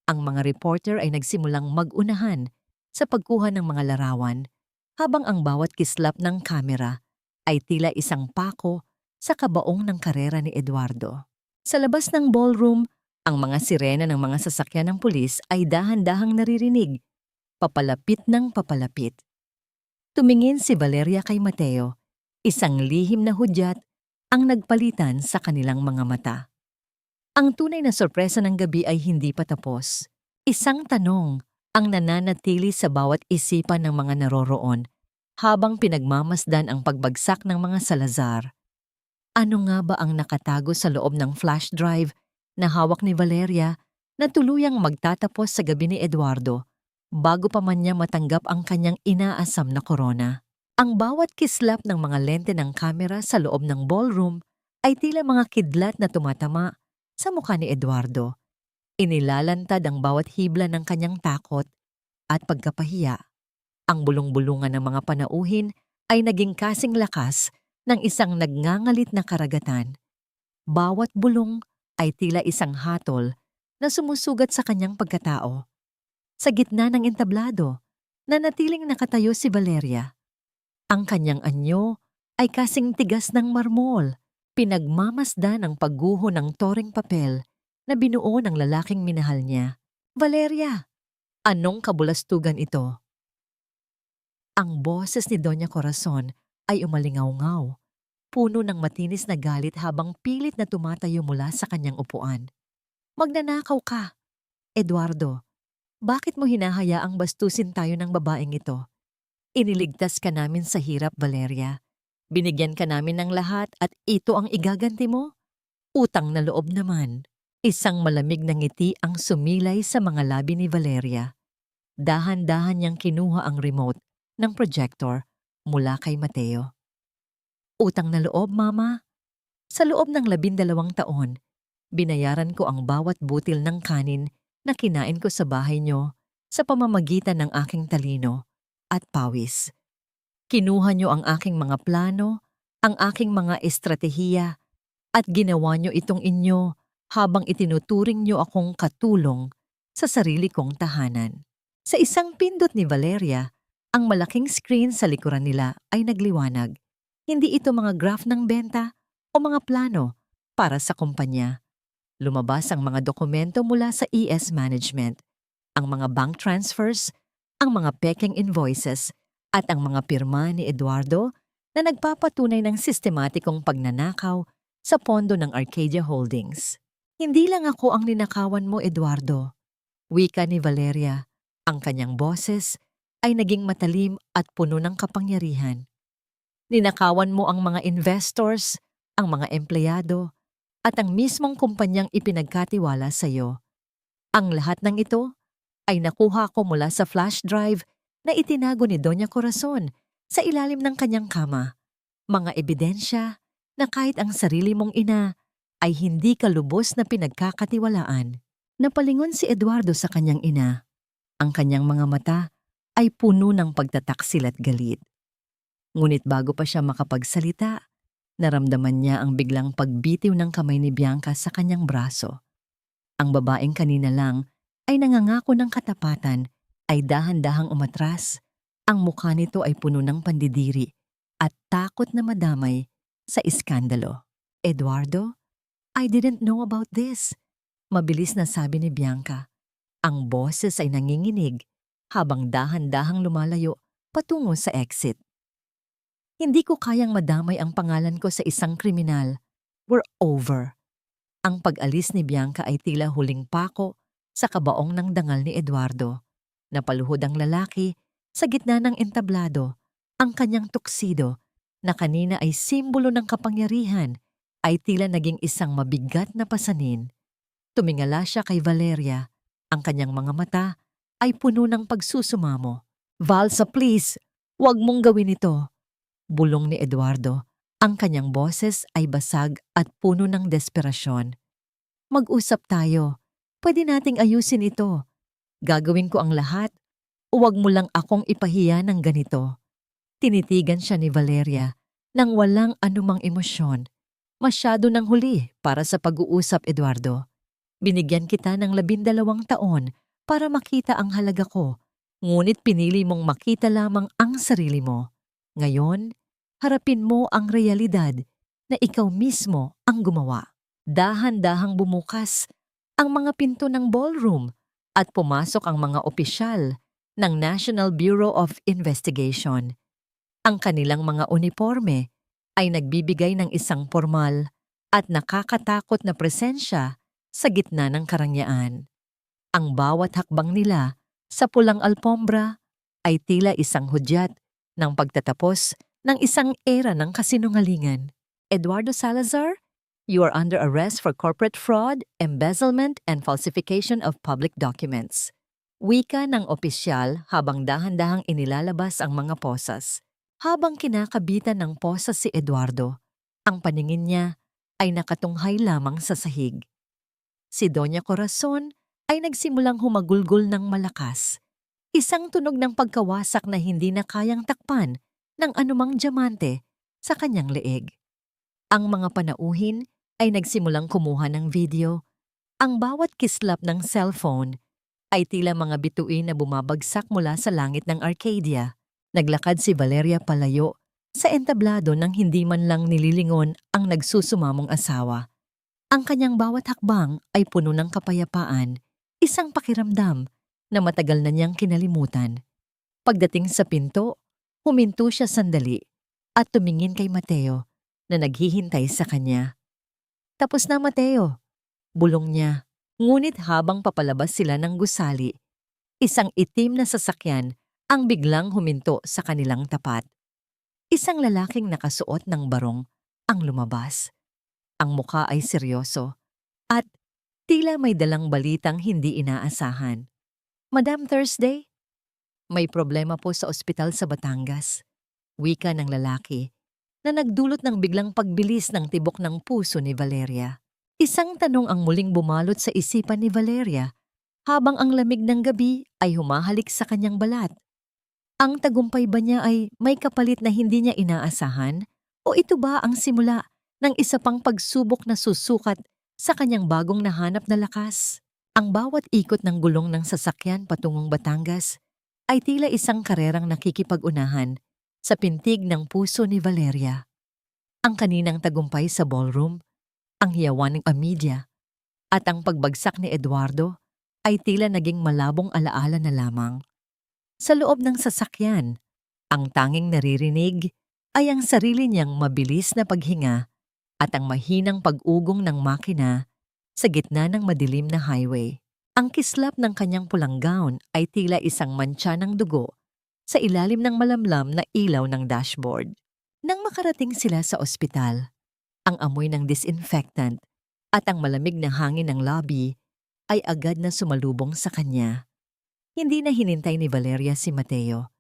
Ang mga reporter ay nagsimulang mag-unahan sa pagkuha ng mga larawan habang ang bawat kislap ng kamera ay tila isang pako sa kabaong ng karera ni Eduardo. Sa labas ng ballroom, ang mga sirena ng mga sasakyan ng pulis ay dahan-dahang naririnig, papalapit ng papalapit. Tumingin si Valeria kay Mateo, isang lihim na hudyat ang nagpalitan sa kanilang mga mata. Ang tunay na sorpresa ng gabi ay hindi pa tapos. Isang tanong ang nananatili sa bawat isipan ng mga naroroon habang pinagmamasdan ang pagbagsak ng mga Salazar. Ano nga ba ang nakatago sa loob ng flash drive na hawak ni Valeria na tuluyang magtatapos sa gabi ni Eduardo bago pa man niya matanggap ang kanyang inaasam na korona? Ang bawat kislap ng mga lente ng kamera sa loob ng ballroom ay tila mga kidlat na tumatama sa mukha ni Eduardo. Inilalantad ang bawat hibla ng kanyang takot at pagkapahiya. Ang bulong-bulungan ng mga panauhin ay naging kasing lakas ng isang nagngangalit na karagatan. Bawat bulong ay tila isang hatol na sumusugat sa kanyang pagkatao. Sa gitna ng entablado, nanatiling nakatayo si Valeria. Ang kanyang anyo ay kasing tigas ng marmol, pinagmamasdan ang pagguho ng toreng papel na binuo ng lalaking minahal niya. Valeria, anong kabulastugan ito? Ang boses ni Doña Corazon ay umalingaw-ngaw, puno ng matinis na galit habang pilit na tumatayo mula sa kanyang upuan. Magnanakaw ka! Eduardo, bakit mo hinahayaang bastusin tayo ng babaeng ito? Iniligtas ka namin sa hirap, Valeria. Binigyan ka namin ng lahat at ito ang igaganti mo? Utang na loob naman. Isang malamig na ngiti ang sumilay sa mga labi ni Valeria. Dahan-dahan niyang kinuha ang remote ng projector mula kay Mateo. Utang na loob, Mama. Sa loob ng 12 taon, binayaran ko ang bawat butil ng kanin na kinain ko sa bahay niyo sa pamamagitan ng aking talino at pawis. Kinuha niyo ang aking mga plano, ang aking mga estratehiya, at ginawa niyo itong inyo habang itinuturing niyo akong katulong sa sarili kong tahanan. Sa isang pindot ni Valeria, ang malaking screen sa likuran nila ay nagliwanag. Hindi ito mga graph ng benta o mga plano para sa kumpanya. Lumabas ang mga dokumento mula sa ES Management, ang mga bank transfers, ang mga peking invoices, at ang mga pirma ni Eduardo na nagpapatunay ng sistematikong pagnanakaw sa pondo ng Arcadia Holdings. Hindi lang ako ang ninakawan mo, Eduardo. Wika ni Valeria, ang kanyang boses ay naging matalim at puno ng kapangyarihan. Ninakawan mo ang mga investors, ang mga empleyado, at ang mismong kumpanyang ipinagkatiwala sa iyo. Ang lahat ng ito ay nakuha ko mula sa flash drive na itinago ni Doña Corazon sa ilalim ng kanyang kama. Mga ebidensya na kahit ang sarili mong ina ay hindi ka lubos na pinagkakatiwalaan. Napalingon si Eduardo sa kanyang ina. Ang kanyang mga mata ay puno ng pagtataksil at galit. Ngunit bago pa siya makapagsalita, naramdaman niya ang biglang pagbitiw ng kamay ni Bianca sa kanyang braso. Ang babaeng kanina lang ay nangangako ng katapatan ay dahan-dahang umatras. Ang mukha nito ay puno ng pandidiri at takot na madamay sa iskandalo. Eduardo, I didn't know about this. Mabilis na sabi ni Bianca. Ang boses ay nanginginig habang dahan-dahang lumalayo patungo sa exit. Hindi ko kayang madamay ang pangalan ko sa isang kriminal. We're over. Ang pag-alis ni Bianca ay tila huling pako sa kabaong ng dangal ni Eduardo. Napaluhod ang lalaki sa gitna ng entablado. Ang kanyang tuksido na kanina ay simbolo ng kapangyarihan ay tila naging isang mabigat na pasanin. Tumingala siya kay Valeria. Ang kanyang mga mata ay puno ng pagsusumamo. Valsa, please, huwag mong gawin ito. Bulong ni Eduardo. Ang kanyang boses ay basag at puno ng desperasyon. Mag-usap tayo. Pwede nating ayusin ito. Gagawin ko ang lahat. Huwag mo lang akong ipahiya ng ganito. Tinitigan siya ni Valeria nang walang anumang emosyon. Masyado nang huli para sa pag-uusap, Eduardo. Binigyan kita ng 12 taon para makita ang halaga ko, ngunit pinili mong makita lamang ang sarili mo. Ngayon, harapin mo ang realidad na ikaw mismo ang gumawa. Dahan-dahang bumukas ang mga pinto ng ballroom at pumasok ang mga opisyal ng National Bureau of Investigation. Ang kanilang mga uniforme ay nagbibigay ng isang formal at nakakatakot na presensya sa gitna ng karangyaan. Ang bawat hakbang nila sa pulang alpombra ay tila isang hudyat ng pagtatapos ng isang era ng kasinungalingan. Eduardo Salazar, you are under arrest for corporate fraud, embezzlement, and falsification of public documents. Wika ng opisyal habang dahan-dahang inilalabas ang mga posas. Habang kinakabitan ng posas si Eduardo, ang paningin niya ay nakatunghay lamang sa sahig. Si Doña Corazon ay nagsimulang humagulgol ng malakas. Isang tunog ng pagkawasak na hindi na kayang takpan ng anumang diamante sa kanyang leeg. Ang mga panauhin ay nagsimulang kumuha ng video. Ang bawat kislap ng cellphone ay tila mga bituin na bumabagsak mula sa langit ng Arcadia. Naglakad si Valeria palayo sa entablado nang hindi man lang nililingon ang nagsusumamong asawa. Ang kanyang bawat hakbang ay puno ng kapayapaan, isang pakiramdam na matagal na niyang kinalimutan. Pagdating sa pinto, huminto siya sandali at tumingin kay Mateo na naghihintay sa kanya. Tapos na, Mateo, bulong niya. Ngunit habang papalabas sila ng gusali, isang itim na sasakyan ang biglang huminto sa kanilang tapat. Isang lalaking nakasuot ng barong ang lumabas. Ang mukha ay seryoso at tila may dalang balitang hindi inaasahan. Madam Thursday, may problema po sa ospital sa Batangas. Wika ng lalaki na nagdulot ng biglang pagbilis ng tibok ng puso ni Valeria. Isang tanong ang muling bumalot sa isipan ni Valeria habang ang lamig ng gabi ay humahalik sa kanyang balat. Ang tagumpay ba niya ay may kapalit na hindi niya inaasahan o ito ba ang simula ng isa pang pagsubok na susukat sa kanyang bagong nahanap na lakas? Ang bawat ikot ng gulong ng sasakyan patungong Batangas ay tila isang karerang nakikipag-unahan sa pintig ng puso ni Valeria. Ang kaninang tagumpay sa ballroom, ang hiyawan ng Amidia, at ang pagbagsak ni Eduardo ay tila naging malabong alaala na lamang. Sa loob ng sasakyan, ang tanging naririnig ay ang sarili niyang mabilis na paghinga at ang mahinang pag-ugong ng makina sa gitna ng madilim na highway. Ang kislap ng kanyang pulang gown ay tila isang mantsa ng dugo sa ilalim ng malamlam na ilaw ng dashboard. Nang makarating sila sa ospital, ang amoy ng disinfectant at ang malamig na hangin ng lobby ay agad na sumalubong sa kanya. Hindi na hinintay ni Valeria si Mateo.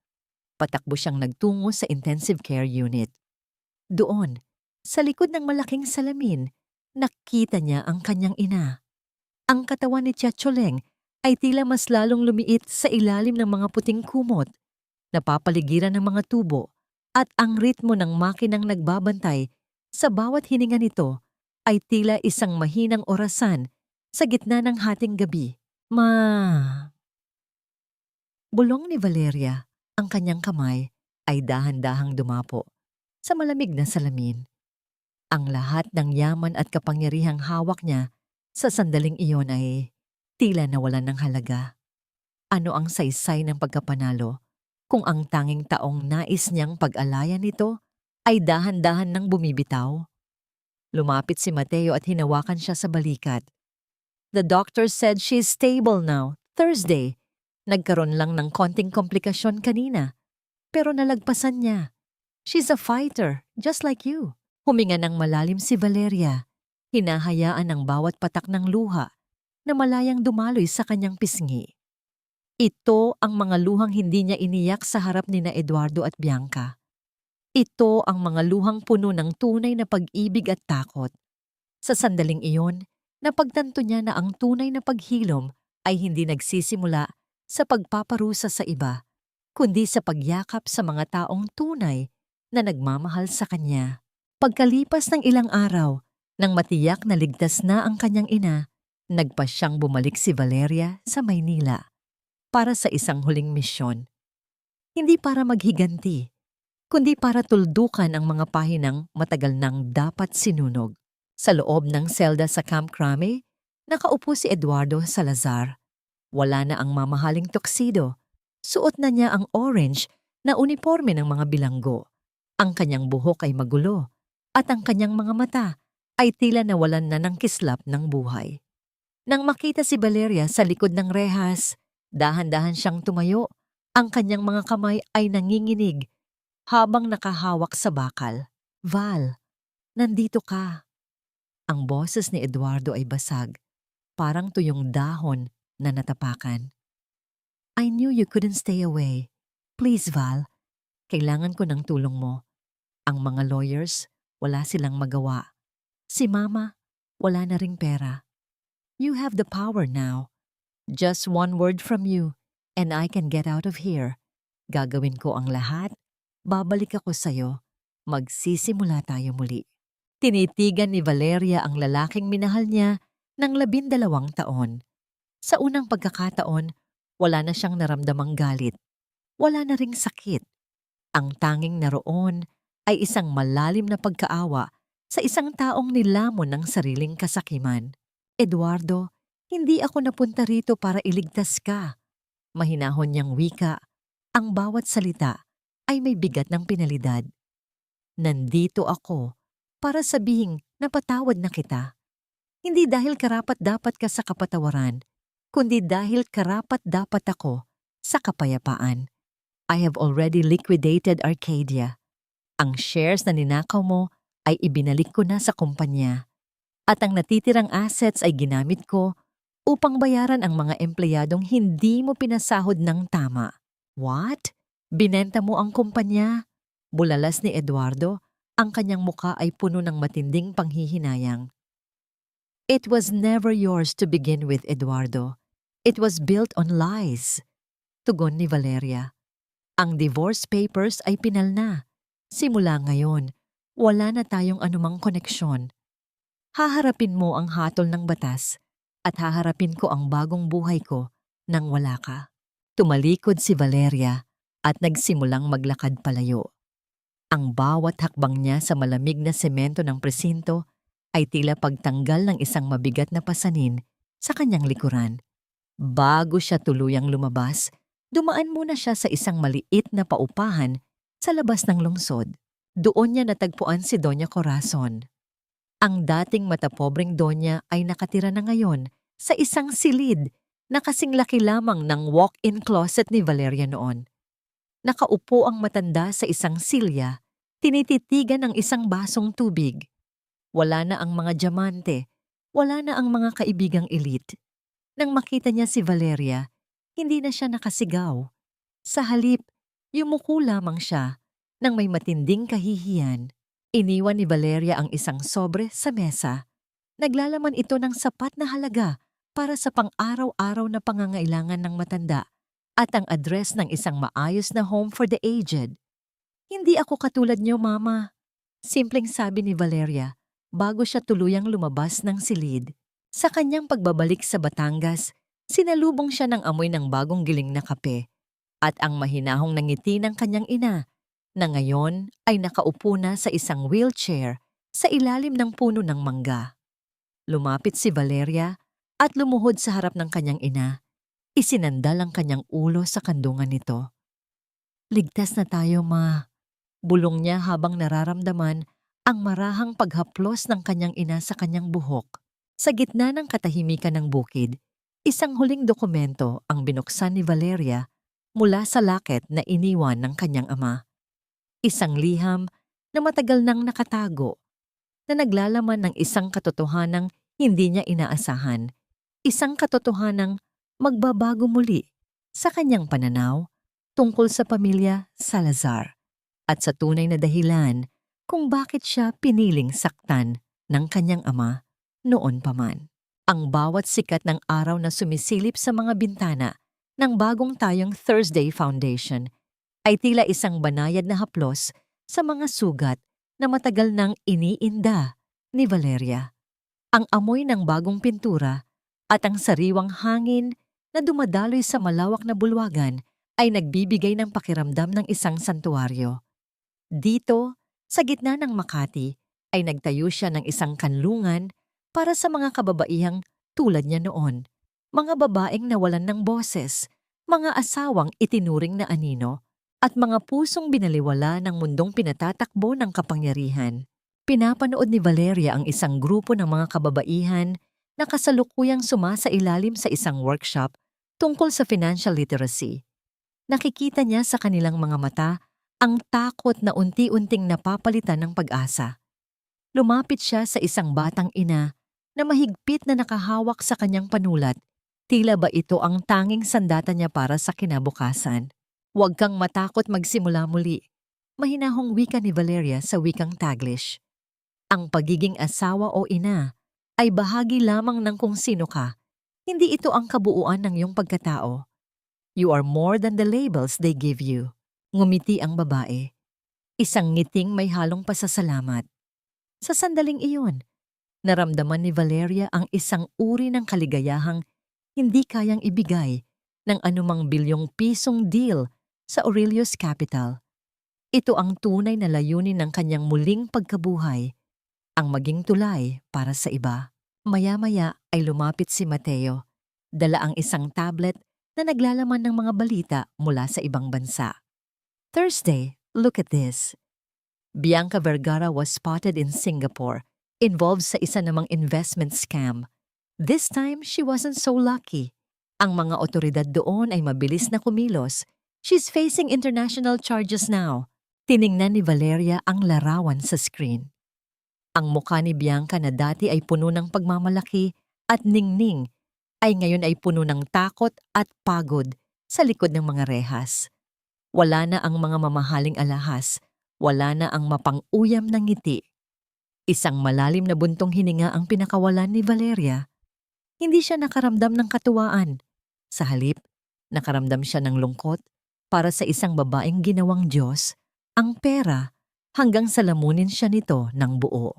Patakbo siyang nagtungo sa intensive care unit. Doon, sa likod ng malaking salamin, nakita niya ang kanyang ina. Ang katawan ni Tiyatcholeng ay tila mas lalong lumiit sa ilalim ng mga puting kumot, napapaligiran ng mga tubo, at ang ritmo ng makinang nagbabantay sa bawat hininga nito ay tila isang mahinang orasan sa gitna ng hating gabi. Bulong ni Valeria, ang kanyang kamay ay dahan-dahang dumapo sa malamig na salamin. Ang lahat ng yaman at kapangyarihang hawak niya sa sandaling iyon ay tila nawalan ng halaga. Ano ang saysay ng pagkapanalo kung ang tanging taong nais niyang pag-alayan nito ay dahan-dahan nang bumibitaw? Lumapit si Mateo at hinawakan siya sa balikat. The doctor said she's stable now, Thursday. Nagkaroon lang ng konting komplikasyon kanina, pero nalagpasan niya. She's a fighter, just like you. Huminga ng malalim si Valeria. Hinahayaan ang bawat patak ng luha na malayang dumaloy sa kanyang pisngi. Ito ang mga luhang hindi niya iniyak sa harap ni na Eduardo at Bianca. Ito ang mga luhang puno ng tunay na pag-ibig at takot. Sa sandaling iyon, napagtanto niya na ang tunay na paghilom ay hindi nagsisimula sa pagpaparusa sa iba, kundi sa pagyakap sa mga taong tunay na nagmamahal sa kanya. Pagkalipas ng ilang araw, nang matiyak na ligtas na ang kanyang ina, nagpasyang bumalik si Valeria sa Maynila para sa isang huling misyon. Hindi para maghiganti, kundi para tuldukan ang mga pahinang matagal nang dapat sinunog. Sa loob ng selda sa Camp Crame, nakaupo si Eduardo Salazar. Wala na ang mamahaling tuxedo. Suot na niya ang orange na uniforme ng mga bilanggo. Ang kanyang buhok ay magulo at ang kanyang mga mata ay tila nawalan na ng kislap ng buhay. Nang makita si Valeria sa likod ng rehas, dahan-dahan siyang tumayo. Ang kanyang mga kamay ay nanginginig habang nakahawak sa bakal. Val, nandito ka. Ang boses ni Eduardo ay basag, parang tuyong dahon na natapakan. I knew you couldn't stay away. Please, Val, kailangan ko ng tulong mo. Ang mga lawyers, wala silang magawa. Si Mama, wala na ring pera. You have the power now. Just one word from you, and I can get out of here. Gagawin ko ang lahat. Babalik ako sa'yo. Magsisimula tayo muli. Tinitigan ni Valeria ang lalaking minahal niya ng 12 taon. Sa unang pagkakataon, wala na siyang naramdamang galit. Wala na ring sakit. Ang tanging naroon ay isang malalim na pagkaawa sa isang taong nilamon ng sariling kasakiman. Eduardo, hindi ako napunta rito para iligtas ka. Mahinahon niyang wika. Ang bawat salita ay may bigat ng pinalidad. Nandito ako para sabihing napatawad na kita. Hindi dahil karapat-dapat ka sa kapatawaran, kundi dahil karapat-dapat ako sa kapayapaan. I have already liquidated Arcadia. Ang shares na ninakaw mo ay ibinalik ko na sa kumpanya. At ang natitirang assets ay ginamit ko upang bayaran ang mga empleyadong hindi mo pinasahod ng tama. What? Binenta mo ang kumpanya? Bulalas ni Eduardo, ang kanyang muka ay puno ng matinding panghihinayang. It was never yours to begin with, Eduardo. It was built on lies. Tugon ni Valeria. Ang divorce papers ay pinal na. Simula ngayon, wala na tayong anumang koneksyon. Haharapin mo ang hatol ng batas at haharapin ko ang bagong buhay ko nang wala ka. Tumalikod si Valeria at nagsimulang maglakad palayo. Ang bawat hakbang niya sa malamig na semento ng presinto ay tila pagtanggal ng isang mabigat na pasanin sa kanyang likuran. Bago siya tuluyang lumabas, dumaan muna siya sa isang maliit na paupahan sa labas ng lungsod. Doon niya natagpuan si Doña Corazon. Ang dating matapobreng donya ay nakatira na ngayon sa isang silid na kasing laki lamang ng walk-in closet ni Valeria noon. Nakaupo ang matanda sa isang silya, tinititigan ng isang basong tubig. Wala na ang mga diamante, wala na ang mga kaibigang elite. Nang makita niya si Valeria, hindi na siya nakasigaw. Sa halip, yumuko lamang siya nang may matinding kahihiyan. Iniwan ni Valeria ang isang sobre sa mesa. Naglalaman ito ng sapat na halaga para sa pang-araw-araw na pangangailangan ng matanda at ang address ng isang maayos na home for the aged. Hindi ako katulad niyo, Mama. Simpleng sabi ni Valeria bago siya tuluyang lumabas ng silid. Sa kanyang pagbabalik sa Batangas, sinalubong siya ng amoy ng bagong giling na kape at ang mahinahong ngiti ng kanyang ina na ngayon ay nakaupo na sa isang wheelchair sa ilalim ng puno ng mangga. Lumapit si Valeria at lumuhod sa harap ng kanyang ina. Isinandal ang kanyang ulo sa kandungan nito. "Ligtas na tayo, ma," bulong niya habang nararamdaman ang marahang paghaplos ng kanyang ina sa kanyang buhok. Sa gitna ng katahimikan ng bukid, isang huling dokumento ang binuksan ni Valeria mula sa laket na iniwan ng kanyang ama. Isang liham na matagal nang nakatago, na naglalaman ng isang katotohanang hindi niya inaasahan. Isang katotohanang magbabago muli sa kanyang pananaw tungkol sa pamilya Salazar at sa tunay na dahilan kung bakit siya piniling saktan ng kanyang ama noon pa man. Ang bawat sikat ng araw na sumisilip sa mga bintana ng bagong tayong Thursday Foundation ay tila isang banayad na haplos sa mga sugat na matagal nang iniinda ni Valeria. Ang amoy ng bagong pintura at ang sariwang hangin na dumadaloy sa malawak na bulwagan ay nagbibigay ng pakiramdam ng isang santuaryo. Dito, sa gitna ng Makati, ay nagtayo siya ng isang kanlungan para sa mga kababaihang tulad niya noon, mga babaeng nawalan ng boses, mga asawang itinuring na anino, at mga pusong binaliwala ng mundong pinatatakbo ng kapangyarihan. Pinapanood ni Valeria ang isang grupo ng mga kababaihan na kasalukuyang sumasailalim sa isang workshop tungkol sa financial literacy. Nakikita niya sa kanilang mga mata ang takot na unti-unting napapalitan ng pag-asa. Lumapit siya sa isang batang ina na mahigpit na nakahawak sa kanyang panulat. Tila ba ito ang tanging sandata niya para sa kinabukasan? "Huwag kang matakot magsimula muli," mahinahong wika ni Valeria sa wikang Taglish. Ang pagiging asawa o ina ay bahagi lamang ng kung sino ka. Hindi ito ang kabuuan ng iyong pagkatao. You are more than the labels they give you. Ngumiti ang babae. Isang ngiting may halong pasasalamat. Sa sandaling iyon, naramdaman ni Valeria ang isang uri ng kaligayahang hindi kayang ibigay ng anumang bilyong pisong deal sa Aurelius Capital. Ito ang tunay na layunin ng kanyang muling pagkabuhay, ang maging tulay para sa iba. Maya-maya ay lumapit si Mateo, dala ang isang tablet na naglalaman ng mga balita mula sa ibang bansa. "Thursday, look at this. Bianca Vergara was spotted in Singapore, involved sa isa namang investment scam. This time, she wasn't so lucky. Ang mga otoridad doon ay mabilis na kumilos. She's facing international charges now." Tiningnan ni Valeria ang larawan sa screen. Ang mukha ni Bianca na dati ay puno ng pagmamalaki at ningning ay ngayon ay puno ng takot at pagod sa likod ng mga rehas. Wala na ang mga mamahaling alahas, wala na ang mapang-uyam na ngiti. Isang malalim na buntong hininga ang pinakawalan ni Valeria. Hindi siya nakaramdam ng katuwaan. Sa halip, nakaramdam siya ng lungkot para sa isang babaeng ginawang Diyos, ang pera, hanggang sa lamunin siya nito ng buo.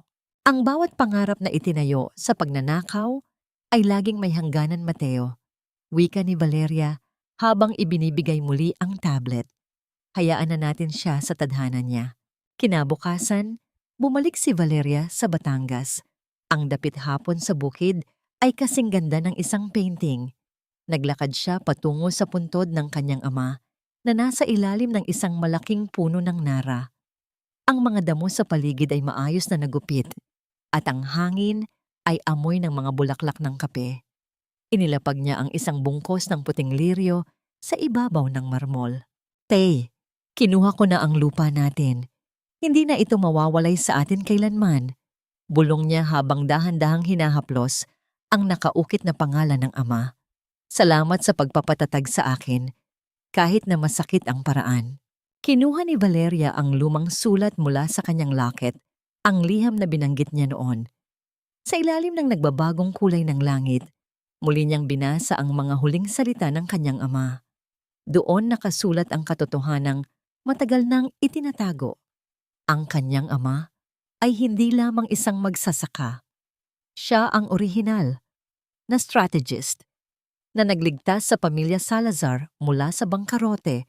Ang bawat pangarap na itinayo sa pagnanakaw ay laging may hangganan, Mateo. Wika ni Valeria habang ibinibigay muli ang tablet. Hayaan na natin siya sa tadhana niya. Kinabukasan, bumalik si Valeria sa Batangas. Ang dapit hapon sa bukid ay kasing ganda ng isang painting. Naglakad siya patungo sa puntod ng kanyang ama na nasa ilalim ng isang malaking puno ng nara. Ang mga damo sa paligid ay maayos na nagupit at ang hangin ay amoy ng mga bulaklak ng kape. Inilapag niya ang isang bungkos ng puting liryo sa ibabaw ng marmol. "Tay, kinuha ko na ang lupa natin. Hindi na ito mawawalay sa atin kailanman," bulong niya habang dahan-dahang hinahaplos ang nakaukit na pangalan ng ama. "Salamat sa pagpapatatag sa akin, kahit na masakit ang paraan." Kinuha ni Valeria ang lumang sulat mula sa kanyang locket, ang liham na binanggit niya noon. Sa ilalim ng nagbabagong kulay ng langit, muli niyang binasa ang mga huling salita ng kanyang ama. Doon nakasulat ang katotohanang matagal nang itinatago. Ang kanyang ama ay hindi lamang isang magsasaka. Siya ang orihinal na strategist na nagligtas sa pamilya Salazar mula sa bangkarote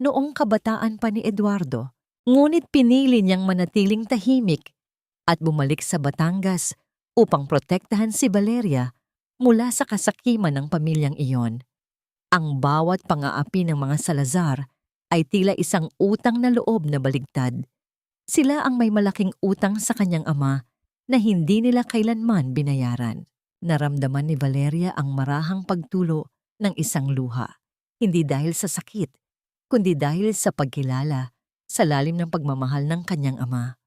noong kabataan pa ni Eduardo. Ngunit pinili niyang manatiling tahimik at bumalik sa Batangas upang protektahan si Valeria mula sa kasakiman ng pamilyang iyon. Ang bawat pang-aapi ng mga Salazar ay tila isang utang na loob na baligtad. Sila ang may malaking utang sa kanyang ama na hindi nila kailanman binayaran. Naramdaman ni Valeria ang marahang pagtulo ng isang luha, hindi dahil sa sakit, kundi dahil sa pagkilala sa lalim ng pagmamahal ng kanyang ama.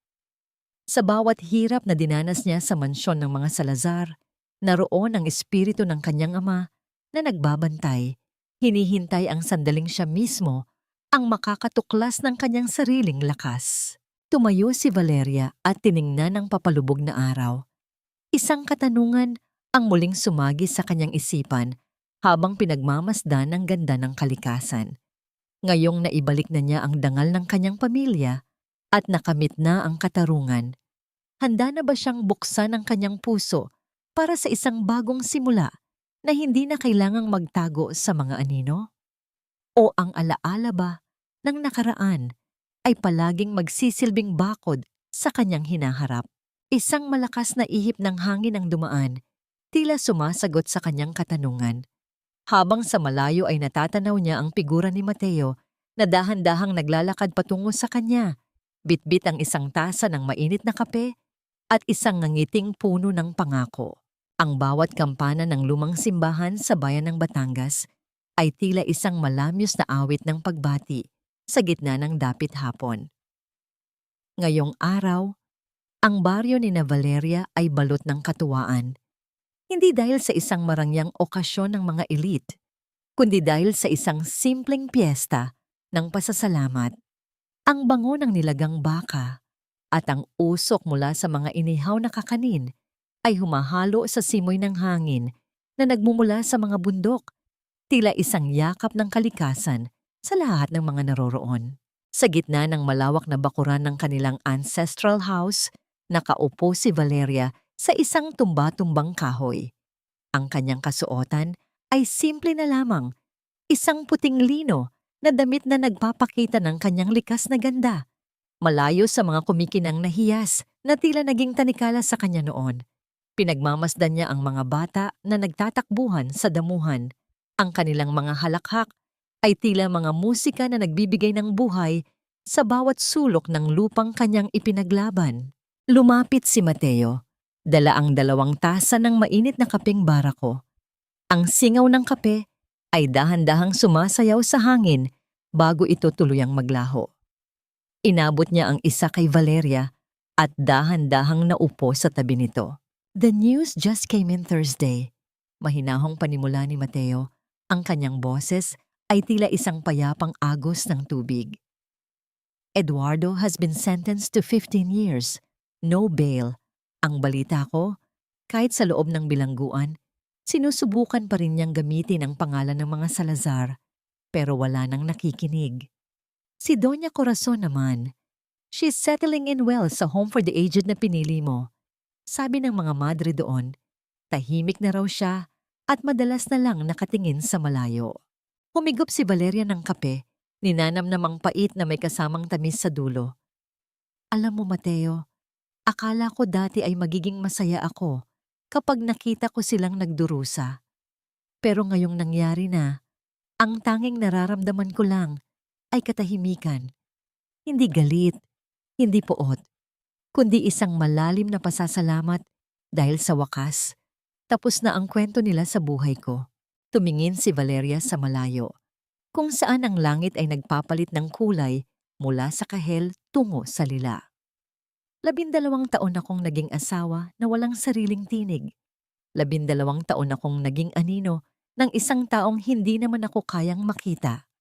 Sa bawat hirap na dinanas niya sa mansyon ng mga Salazar, naroon ang espiritu ng kanyang ama na nagbabantay, hinihintay ang sandaling siya mismo ang makakatuklas ng kanyang sariling lakas. Tumayo si Valeria at tiningnan ang papalubog na araw. Isang katanungan ang muling sumagi sa kanyang isipan habang pinagmamasdan ang ganda ng kalikasan. Ngayong naibalik na niya ang dangal ng kanyang pamilya at nakamit na ang katarungan, handa na ba siyang buksan ang kanyang puso para sa isang bagong simula na hindi na kailangang magtago sa mga anino? O ang alaala ba ng nakaraan ay palaging magsisilbing bakod sa kanyang hinaharap? Isang malakas na ihip ng hangin ang dumaan, tila sumasagot sa kanyang katanungan. Habang sa malayo ay natatanaw niya ang figura ni Mateo na dahan-dahang naglalakad patungo sa kanya, bitbit ang isang tasa ng mainit na kape at isang ngangiting puno ng pangako. Ang bawat kampana ng lumang simbahan sa bayan ng Batangas ay tila isang malamyos na awit ng pagbati sa gitna ng dapit hapon. Ngayong araw, ang baryo ni Valeria ay balot ng katuwaan. Hindi dahil sa isang marangyang okasyon ng mga elite, kundi dahil sa isang simpleng piyesta ng pasasalamat. Ang bango ng nilagang baka at ang usok mula sa mga inihaw na kakanin ay humahalo sa simoy ng hangin na nagmumula sa mga bundok, tila isang yakap ng kalikasan sa lahat ng mga naroroon. Sa gitna ng malawak na bakuran ng kanilang ancestral house, nakaupo si Valeria sa isang tumba-tumbang kahoy. Ang kanyang kasuotan ay simple na lamang, isang puting lino na damit na nagpapakita ng kanyang likas na ganda, malayo sa mga kumikinang na hiyas na tila naging tanikala sa kanya noon. Pinagmamasdan niya ang mga bata na nagtatakbuhan sa damuhan. Ang kanilang mga halakhak ay tila mga musika na nagbibigay ng buhay sa bawat sulok ng lupang kanyang ipinaglaban. Lumapit si Mateo, dala ang 2 tasa ng mainit na kapeng barako. Ang singaw ng kape ay dahan-dahang sumasayaw sa hangin bago ito tuluyang maglaho. Inabot niya ang isa kay Valeria at dahan-dahang naupo sa tabi nito. The news just came in Thursday. Mahinahong panimula ni Mateo, ang kanyang boses ay tila isang payapang agos ng tubig. Eduardo has been sentenced to 15 years. No bail. Ang balita ko, kahit sa loob ng bilangguan, sinusubukan pa rin niyang gamitin ang pangalan ng mga Salazar, pero wala nang nakikinig. Si Doña Corazon naman, she's settling in well sa home for the aged na pinili mo. Sabi ng mga madre doon, tahimik na raw siya at madalas na lang nakatingin sa malayo. Humigop si Valeria ng kape, ninanam namang pait na may kasamang tamis sa dulo. Alam mo, Mateo, akala ko dati ay magiging masaya ako kapag nakita ko silang nagdurusa. Pero ngayong nangyari na, ang tanging nararamdaman ko lang ay katahimikan. Hindi galit, hindi poot, kundi isang malalim na pasasalamat dahil sa wakas, tapos na ang kwento nila sa buhay ko. Tumingin si Valeria sa malayo, kung saan ang langit ay nagpapalit ng kulay mula sa kahel tungo sa lila. 12 taon akong naging asawa na walang sariling tinig. 12 taon akong naging anino ng isang taong hindi naman ako kayang makita.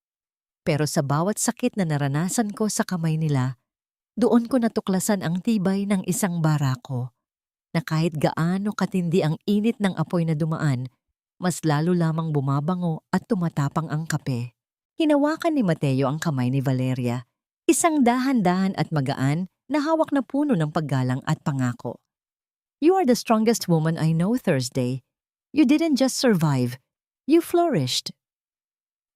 Pero sa bawat sakit na naranasan ko sa kamay nila, doon ko natuklasan ang tibay ng isang barako, na kahit gaano katindi ang init ng apoy na dumaan, mas lalo lamang bumabango at tumatapang ang kape. Hinawakan ni Mateo ang kamay ni Valeria, isang dahan-dahan at magaan na hawak na puno ng paggalang at pangako. You are the strongest woman I know, Thursday. You didn't just survive, you flourished.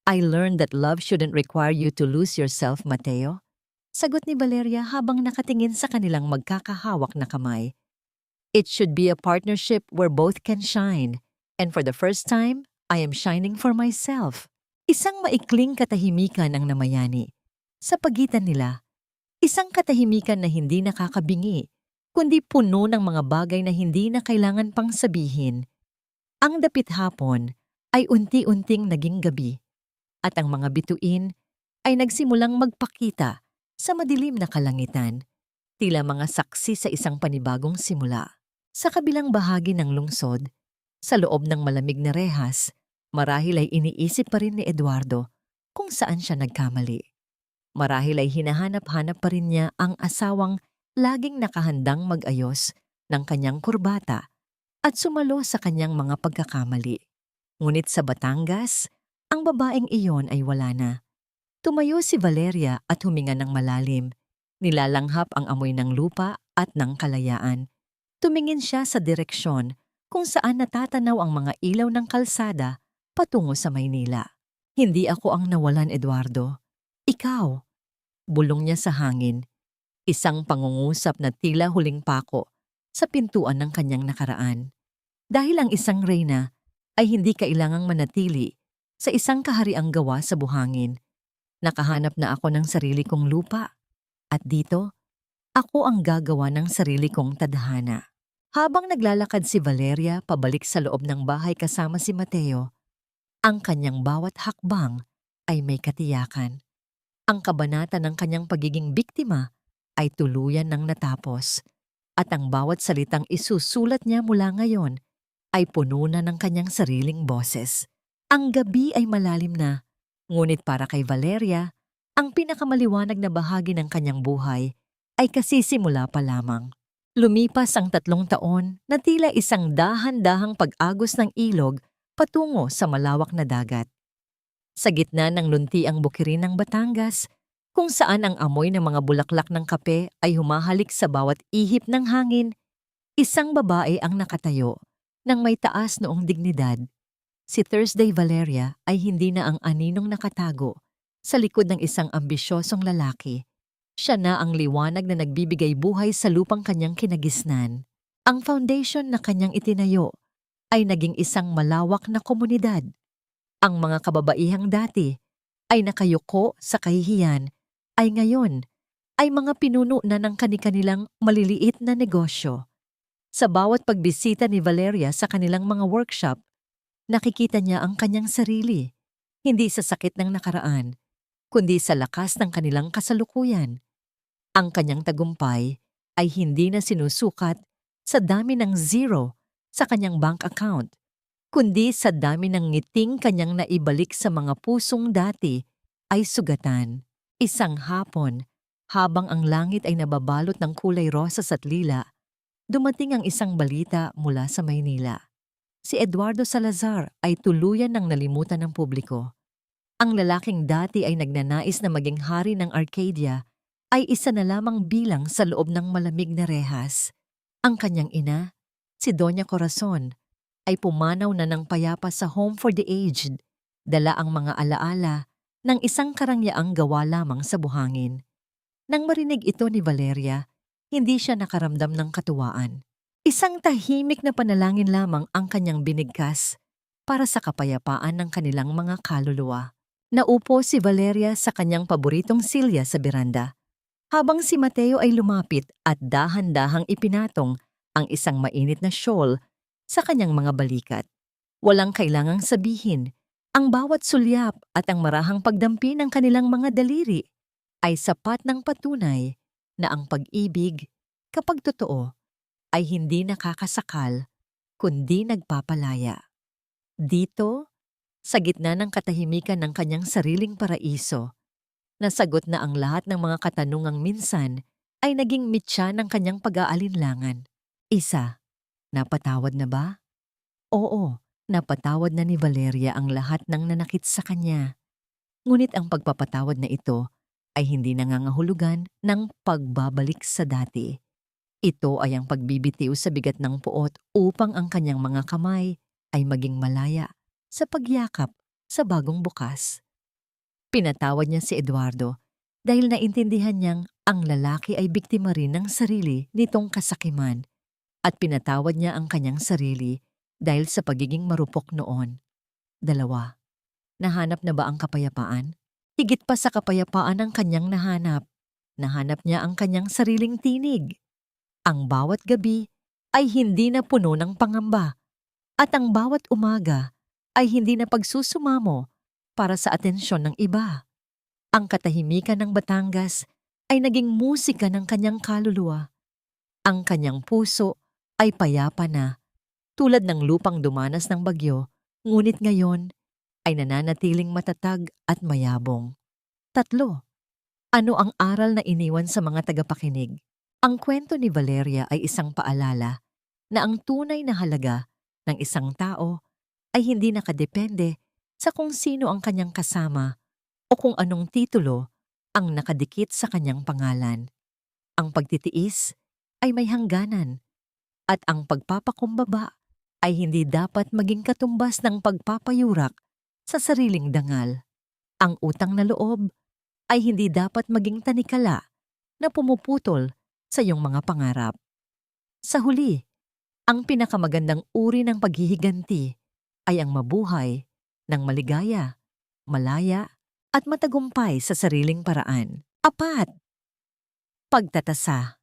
I learned that love shouldn't require you to lose yourself, Mateo. Sagot ni Valeria habang nakatingin sa kanilang magkakahawak na kamay. It should be a partnership where both can shine. And for the first time, I am shining for myself. Isang maikling katahimikan ang namayani. Sa pagitan nila, isang katahimikan na hindi nakakabingi, kundi puno ng mga bagay na hindi na kailangan pang sabihin. Ang dapit hapon ay unti-unting naging gabi at ang mga bituin ay nagsimulang magpakita sa madilim na kalangitan, tila mga saksi sa isang panibagong simula. Sa kabilang bahagi ng lungsod, sa loob ng malamig na rehas, marahil ay iniisip pa rin ni Eduardo kung saan siya nagkamali. Marahil ay hinahanap-hanap pa rin niya ang asawang laging nakahandang mag-ayos ng kanyang kurbata at sumalo sa kanyang mga pagkakamali. Ngunit sa Batangas, ang babaeng iyon ay wala na. Tumayo si Valeria at huminga ng malalim. Nilalanghap ang amoy ng lupa at ng kalayaan. Tumingin siya sa direksyon kung saan natatanaw ang mga ilaw ng kalsada patungo sa Maynila. Hindi ako ang nawalan, Eduardo. Ikaw. Bulong niya sa hangin. Isang pangungusap na tila huling pako sa pintuan ng kanyang nakaraan. Dahil ang isang reyna ay hindi kailangang manatili sa isang kahariang gawa sa buhangin. Nakahanap na ako ng sarili kong lupa. At dito, ako ang gagawa ng sarili kong tadhana. Habang naglalakad si Valeria pabalik sa loob ng bahay kasama si Mateo, ang kanyang bawat hakbang ay may katiyakan. Ang kabanata ng kanyang pagiging biktima ay tuluyan ng natapos at ang bawat salitang isusulat niya mula ngayon ay puno na ng kanyang sariling boses. Ang gabi ay malalim na, ngunit para kay Valeria, ang pinakamaliwanag na bahagi ng kanyang buhay ay kasisimula pa lamang. Lumipas ang 3 taon na tila isang dahan-dahang pag-agos ng ilog patungo sa malawak na dagat. Sa gitna ng luntiang bukirin ng Batangas, kung saan ang amoy ng mga bulaklak ng kape ay humahalik sa bawat ihip ng hangin, isang babae ang nakatayo nang may taas noong dignidad. Si Thursday Valeria ay hindi na ang aninong nakatago sa likod ng isang ambisyosong lalaki. Siya na ang liwanag na nagbibigay buhay sa lupang kanyang kinagisnan. Ang foundation na kanyang itinayo ay naging isang malawak na komunidad. Ang mga kababaihang dati ay nakayuko sa kahihiyan ay ngayon ay mga pinuno na ng kani-kanilang maliliit na negosyo. Sa bawat pagbisita ni Valeria sa kanilang mga workshop, nakikita niya ang kanyang sarili, hindi sa sakit ng nakaraan, kundi sa lakas ng kanilang kasalukuyan. Ang kanyang tagumpay ay hindi na sinusukat sa dami ng zero sa kanyang bank account, kundi sa dami ng ngiting kanyang naibalik sa mga pusong dati ay sugatan. Isang hapon, habang ang langit ay nababalot ng kulay rosas at lila, dumating ang isang balita mula sa Maynila. Si Eduardo Salazar ay tuluyan ng nalimutan ng publiko. Ang lalaking dati ay nagnanais na maging hari ng Arcadia ay isa na lamang bilang sa loob ng malamig na rehas. Ang kanyang ina, si Doña Corazon, ay pumanaw na ng payapa sa Home for the Aged, dala ang mga alaala ng isang karangyaang gawa lamang sa buhangin. Nang marinig ito ni Valeria, hindi siya nakaramdam ng katuwaan. Isang tahimik na panalangin lamang ang kanyang binigkas para sa kapayapaan ng kanilang mga kaluluwa. Naupo si Valeria sa kanyang paboritong silya sa beranda, habang si Mateo ay lumapit at dahan-dahang ipinatong ang isang mainit na shawl sa kanyang mga balikat. Walang kailangang sabihin, ang bawat sulyap at ang marahang pagdampi ng kanilang mga daliri ay sapat ng patunay na ang pag-ibig, kapag totoo, ay hindi nakakasakal, kundi nagpapalaya. Dito, sa gitna ng katahimikan ng kanyang sariling paraiso, nasagot na ang lahat ng mga katanungang minsan ay naging mitya ng kanyang pag-aalinlangan. Isa, napatawad na ba? Oo, napatawad na ni Valeria ang lahat ng nanakit sa kanya. Ngunit ang pagpapatawad na ito ay hindi nangangahulugan ng pagbabalik sa dati. Ito ay ang pagbibitiw sa bigat ng puot upang ang kanyang mga kamay ay maging malaya sa pagyakap sa bagong bukas. Pinatawad niya si Eduardo dahil naintindihan niyang ang lalaki ay biktima rin ng sarili nitong kasakiman at pinatawad niya ang kanyang sarili dahil sa pagiging marupok noon. 2. Nahanap na ba ang kapayapaan? Higit pa sa kapayapaan ang kanyang nahanap. Nahanap niya ang kanyang sariling tinig. Ang bawat gabi ay hindi na puno ng pangamba at ang bawat umaga ay hindi na pagsusumamo para sa atensyon ng iba. Ang katahimikan ng Batangas ay naging musika ng kanyang kaluluwa. Ang kanyang puso ay payapa na, tulad ng lupang dumanas ng bagyo, ngunit ngayon ay nananatiling matatag at mayabong. 3. Ano ang aral na iniwan sa mga tagapakinig? Ang kwento ni Valeria ay isang paalala na ang tunay na halaga ng isang tao ay hindi nakadepende sa kung sino ang kanyang kasama o kung anong titulo ang nakadikit sa kanyang pangalan. Ang pagtitiis ay may hangganan at ang pagpapakumbaba ay hindi dapat maging katumbas ng pagpapayurak sa sariling dangal. Ang utang na loob ay hindi dapat maging tanikala na pumuputol sa iyong mga pangarap. Sa huli, ang pinakamagandang uri ng paghihiganti ay ang mabuhay ng maligaya, malaya, at matagumpay sa sariling paraan. 4. Pagtatasa.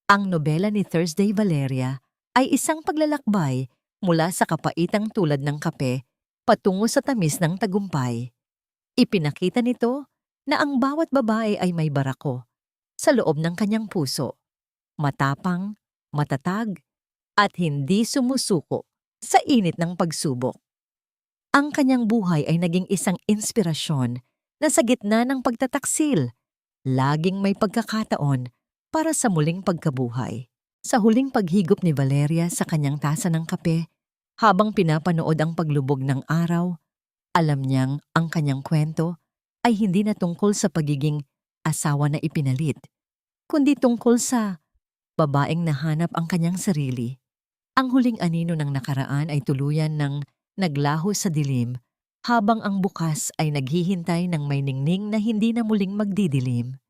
Ang nobela ni Thursday Valeria ay isang paglalakbay mula sa kapaitang tulad ng kape patungo sa tamis ng tagumpay. Ipinakita nito na ang bawat babae ay may barako sa loob ng kanyang puso, matapang, matatag, at hindi sumusuko sa init ng pagsubok. Ang kanyang buhay ay naging isang inspirasyon na sa gitna ng pagtataksil, laging may pagkakataon para sa muling pagkabuhay. Sa huling paghigop ni Valeria sa kanyang tasa ng kape, habang pinapanood ang paglubog ng araw, alam niyang ang kanyang kwento ay hindi na tungkol sa pagiging asawa na ipinalit, kundi tungkol sa babaeng nahanap ang kanyang sarili. Ang huling anino ng nakaraan ay tuluyan ng naglaho sa dilim, habang ang bukas ay naghihintay ng may ningning na hindi na muling magdidilim.